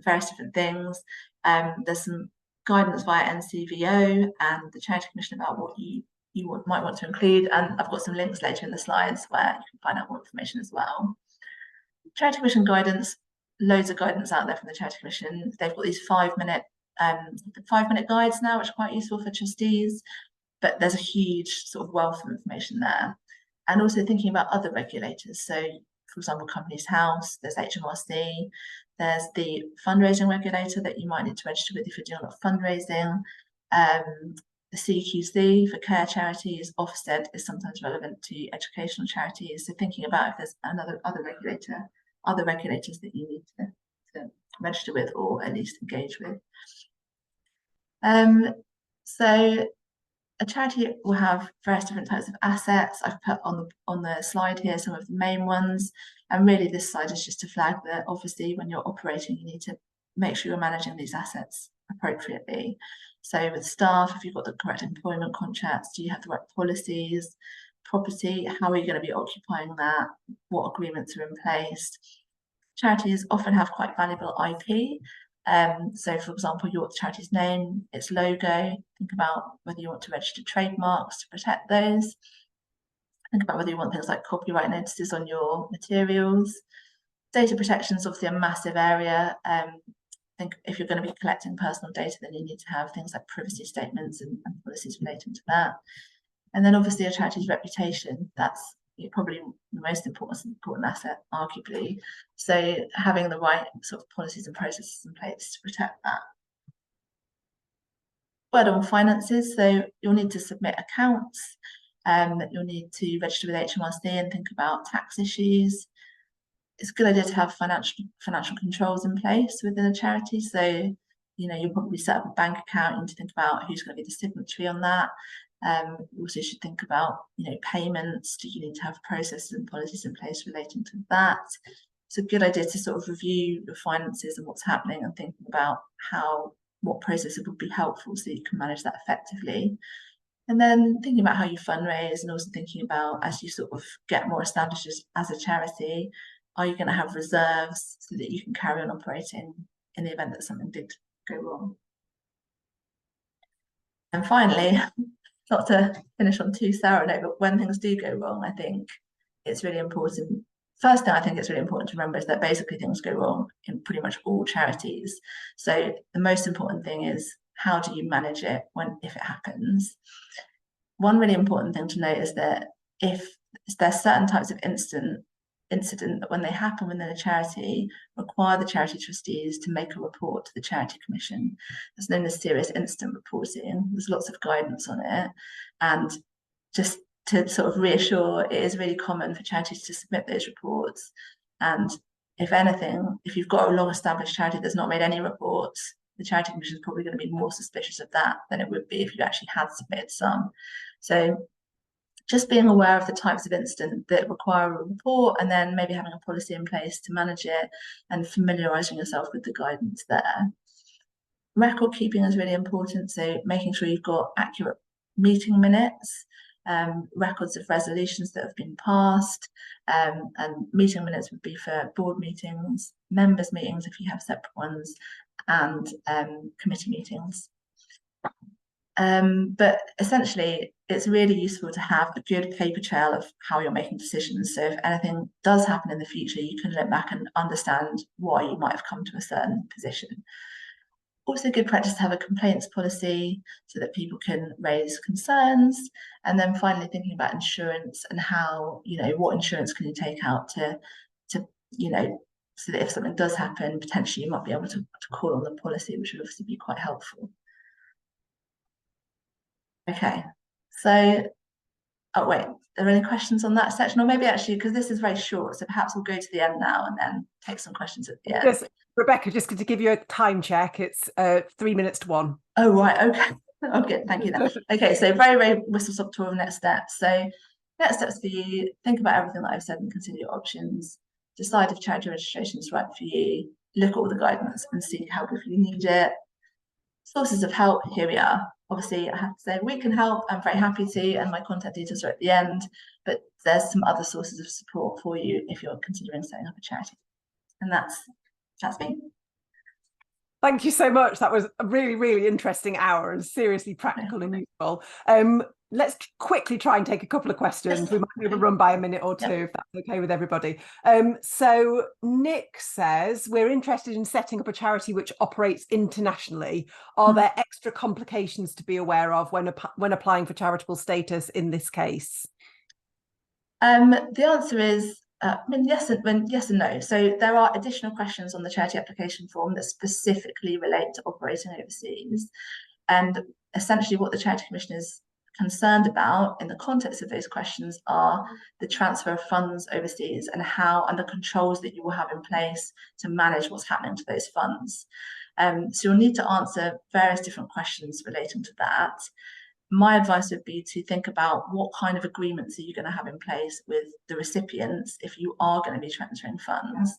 various different things. There's some guidance via NCVO and the Charity Commission about what you might want to include, and I've got some links later in the slides where you can find out more information as well. Charity Commission guidance, loads of guidance out there from the Charity Commission. They've got these 5-minute guides now, which are quite useful for trustees, but there's a huge sort of wealth of information there. And also thinking about other regulators. So for example, Companies House, there's HMRC, there's the fundraising regulator that you might need to register with if you're doing a lot of fundraising. The CQC for care charities, Ofsted is sometimes relevant to educational charities. So thinking about if there's other regulators that you need to register with or at least engage with. So a charity will have various different types of assets. I've put on the slide here some of the main ones, and really this slide is just to flag that obviously when you're operating, you need to make sure you're managing these assets appropriately. So with staff, if you've got the correct employment contracts, do you have the right policies? Property, how are you going to be occupying that? What agreements are in place? Charities often have quite valuable IP. So for example, your charity's name, its logo, think about whether you want to register trademarks to protect those. Think about whether you want things like copyright notices on your materials. Data protection is obviously a massive area. I think if you're going to be collecting personal data, then you need to have things like privacy statements and policies relating to that. And then obviously a charity's reputation, that's probably the most important asset, arguably. So having the right sort of policies and processes in place to protect that. Word on finances, so you'll need to submit accounts, you'll need to register with HMRC and think about tax issues. It's a good idea to have financial controls in place within a charity. So you'll probably set up a bank account. You need to think about who's going to be the signatory on that. You also should think about, payments. Do you need to have processes and policies in place relating to that? It's a good idea to sort of review your finances and what's happening and thinking about what processes would be helpful so you can manage that effectively. And then thinking about how you fundraise, and also thinking about, as you sort of get more established as a charity, are you going to have reserves so that you can carry on operating in the event that something did go wrong? And finally, not to finish on too sour a note, but when things do go wrong, I think it's really important. First thing I think it's really important to remember is that basically things go wrong in pretty much all charities. So the most important thing is, how do you manage it if it happens? One really important thing to note is that if there's certain types of incident that when they happen within a charity require the charity trustees to make a report to the Charity Commission. It's known as serious incident reporting. There's lots of guidance on it, and just to sort of reassure, it is really common for charities to submit those reports. And if anything, if you've got a long-established charity that's not made any reports, the Charity Commission is probably going to be more suspicious of that than it would be if you actually had submitted some. So just being aware of the types of incident that require a report, and then maybe having a policy in place to manage it, and familiarising yourself with the guidance there. Record keeping is really important, so making sure you've got accurate meeting minutes, records of resolutions that have been passed, and meeting minutes would be for board meetings, members' meetings if you have separate ones, and committee meetings. But essentially, it's really useful to have a good paper trail of how you're making decisions. So if anything does happen in the future, you can look back and understand why you might have come to a certain position. Also good practice to have a complaints policy so that people can raise concerns. And then finally thinking about insurance and how, what insurance can you take out to so that if something does happen, potentially you might be able to call on the policy, which would obviously be quite helpful. Okay, so, oh wait, are there any questions on that section? Or maybe actually, because this is very short, so perhaps we'll go to the end now and then take some questions at the end. Rebecca, just to give you a time check, it's 3 minutes to 1. Oh, right, okay. Okay, thank you then. Okay, so very, very whistle-stop tour of next steps. So next steps for you, think about everything that I've said and consider your options. Decide if charity registration is right for you. Look at all the guidance and seek help if you need it. Sources of help, here we are. Obviously, I have to say we can help. I'm very happy to, and my contact details are at the end. But there's some other sources of support for you if you're considering setting up a charity. And that's me. Thank you so much. That was a really, really interesting hour and seriously practical and useful. Let's quickly try and take a couple of questions. We might overrun by a minute or two, if that's okay with everybody. So Nick says, we're interested in setting up a charity which operates internationally. Are there extra complications to be aware of when applying for charitable status in this case? The answer is yes and no. So there are additional questions on the charity application form that specifically relate to operating overseas. And essentially what the Charity Commission is concerned about in the context of those questions are the transfer of funds overseas and the controls that you will have in place to manage what's happening to those funds. So you'll need to answer various different questions relating to that. My advice would be to think about what kind of agreements are you going to have in place with the recipients if you are going to be transferring funds.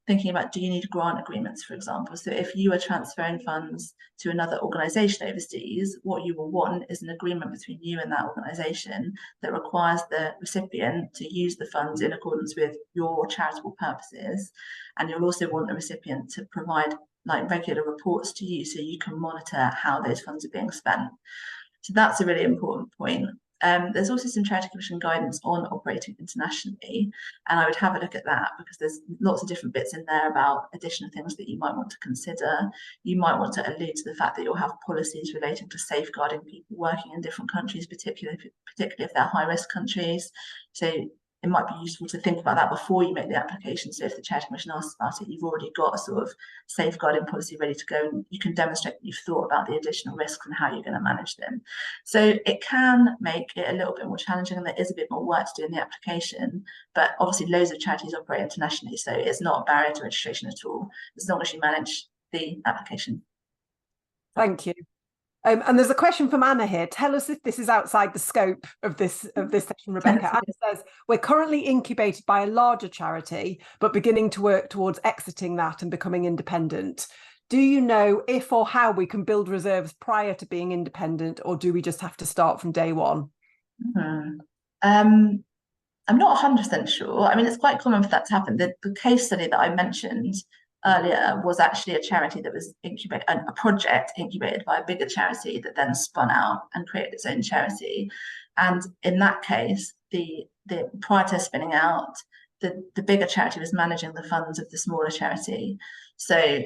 Thinking about, do you need grant agreements, for example? So if you are transferring funds to another organisation overseas, what you will want is an agreement between you and that organisation that requires the recipient to use the funds in accordance with your charitable purposes. And you'll also want the recipient to provide regular reports to you so you can monitor how those funds are being spent. So that's a really important point. There's also some Charity Commission guidance on operating internationally, and I would have a look at that because there's lots of different bits in there about additional things that you might want to consider. You might want to allude to the fact that you'll have policies relating to safeguarding people working in different countries, particularly if they're high-risk countries. So it might be useful to think about that before you make the application. So if the Charity Commission asks about it, you've already got a sort of safeguarding policy ready to go, and you can demonstrate that you've thought about the additional risks and how you're going to manage them. So it can make it a little bit more challenging, and there is a bit more work to do in the application, but obviously loads of charities operate internationally, so it's not a barrier to registration at all, as long as you manage the application. Thank you. And there's a question from Anna here. Tell us if this is outside the scope of this session, Rebecca. Anna says, we're currently incubated by a larger charity, but beginning to work towards exiting that and becoming independent. Do you know if or how we can build reserves prior to being independent, or do we just have to start from day one? I'm not 100% sure. I mean, it's quite common for that to happen. The case study that I mentioned earlier was actually a charity that was incubated, a project incubated by a bigger charity that then spun out and created its own charity. And in that case, the prior to spinning out, the bigger charity was managing the funds of the smaller charity. So,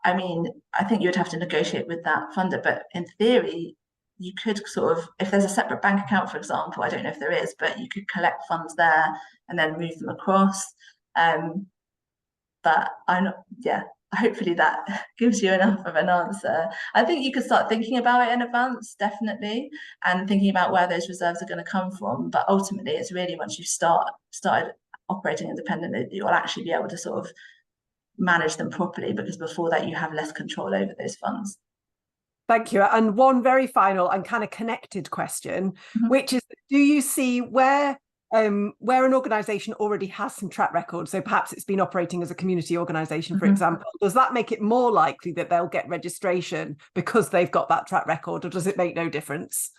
I mean, I think you would have to negotiate with that funder, but in theory, you could sort of, if there's a separate bank account, for example, I don't know if there is, but you could collect funds there and then move them across. But I'm not, yeah, hopefully that gives you enough of an answer. I think you could start thinking about it in advance, definitely, and thinking about where those reserves are going to come from. But ultimately, it's really once you started operating independently, you'll actually be able to sort of manage them properly, because before that, you have less control over those funds. Thank you. And one very final and kind of connected question, which is, do you see where an organisation already has some track record, so perhaps it's been operating as a community organisation, for example, does that make it more likely that they'll get registration because they've got that track record, or does it make no difference?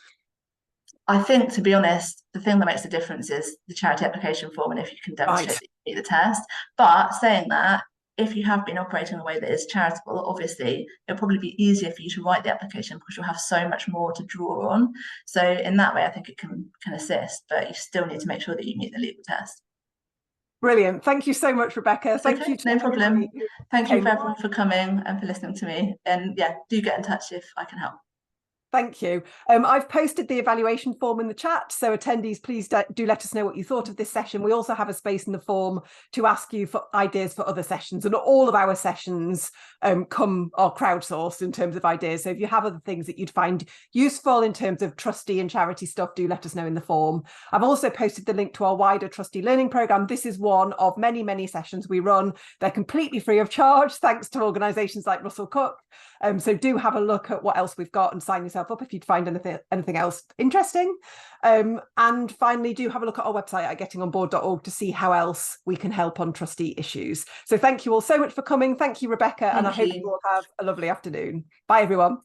I think, to be honest, the thing that makes the difference is the charity application form, and if you can demonstrate that you meet the test. But saying that, if you have been operating in a way that is charitable, obviously it'll probably be easier for you to write the application because you'll have so much more to draw on. So in that way, I think it can assist, but you still need to make sure that you meet the legal test. Brilliant. Thank you so much, Rebecca. Thank you. No problem. Thank you for everyone for coming and for listening to me. And yeah, do get in touch if I can help. Thank you. I've posted the evaluation form in the chat, so attendees, please do let us know what you thought of this session. We also have a space in the form to ask you for ideas for other sessions, and all of our sessions are crowdsourced in terms of ideas. So if you have other things that you'd find useful in terms of trustee and charity stuff, do let us know in the form. I've also posted the link to our wider trustee learning programme. This is one of many, many sessions we run. They're completely free of charge, thanks to organisations like Russell-Cooke. So do have a look at what else we've got and sign yourself up if you'd find anything else interesting. And finally, do have a look at our website at gettingonboard.org to see how else we can help on trustee issues. So thank you all so much for coming. Thank you, Rebecca, and I hope you all have a lovely afternoon. Bye, everyone.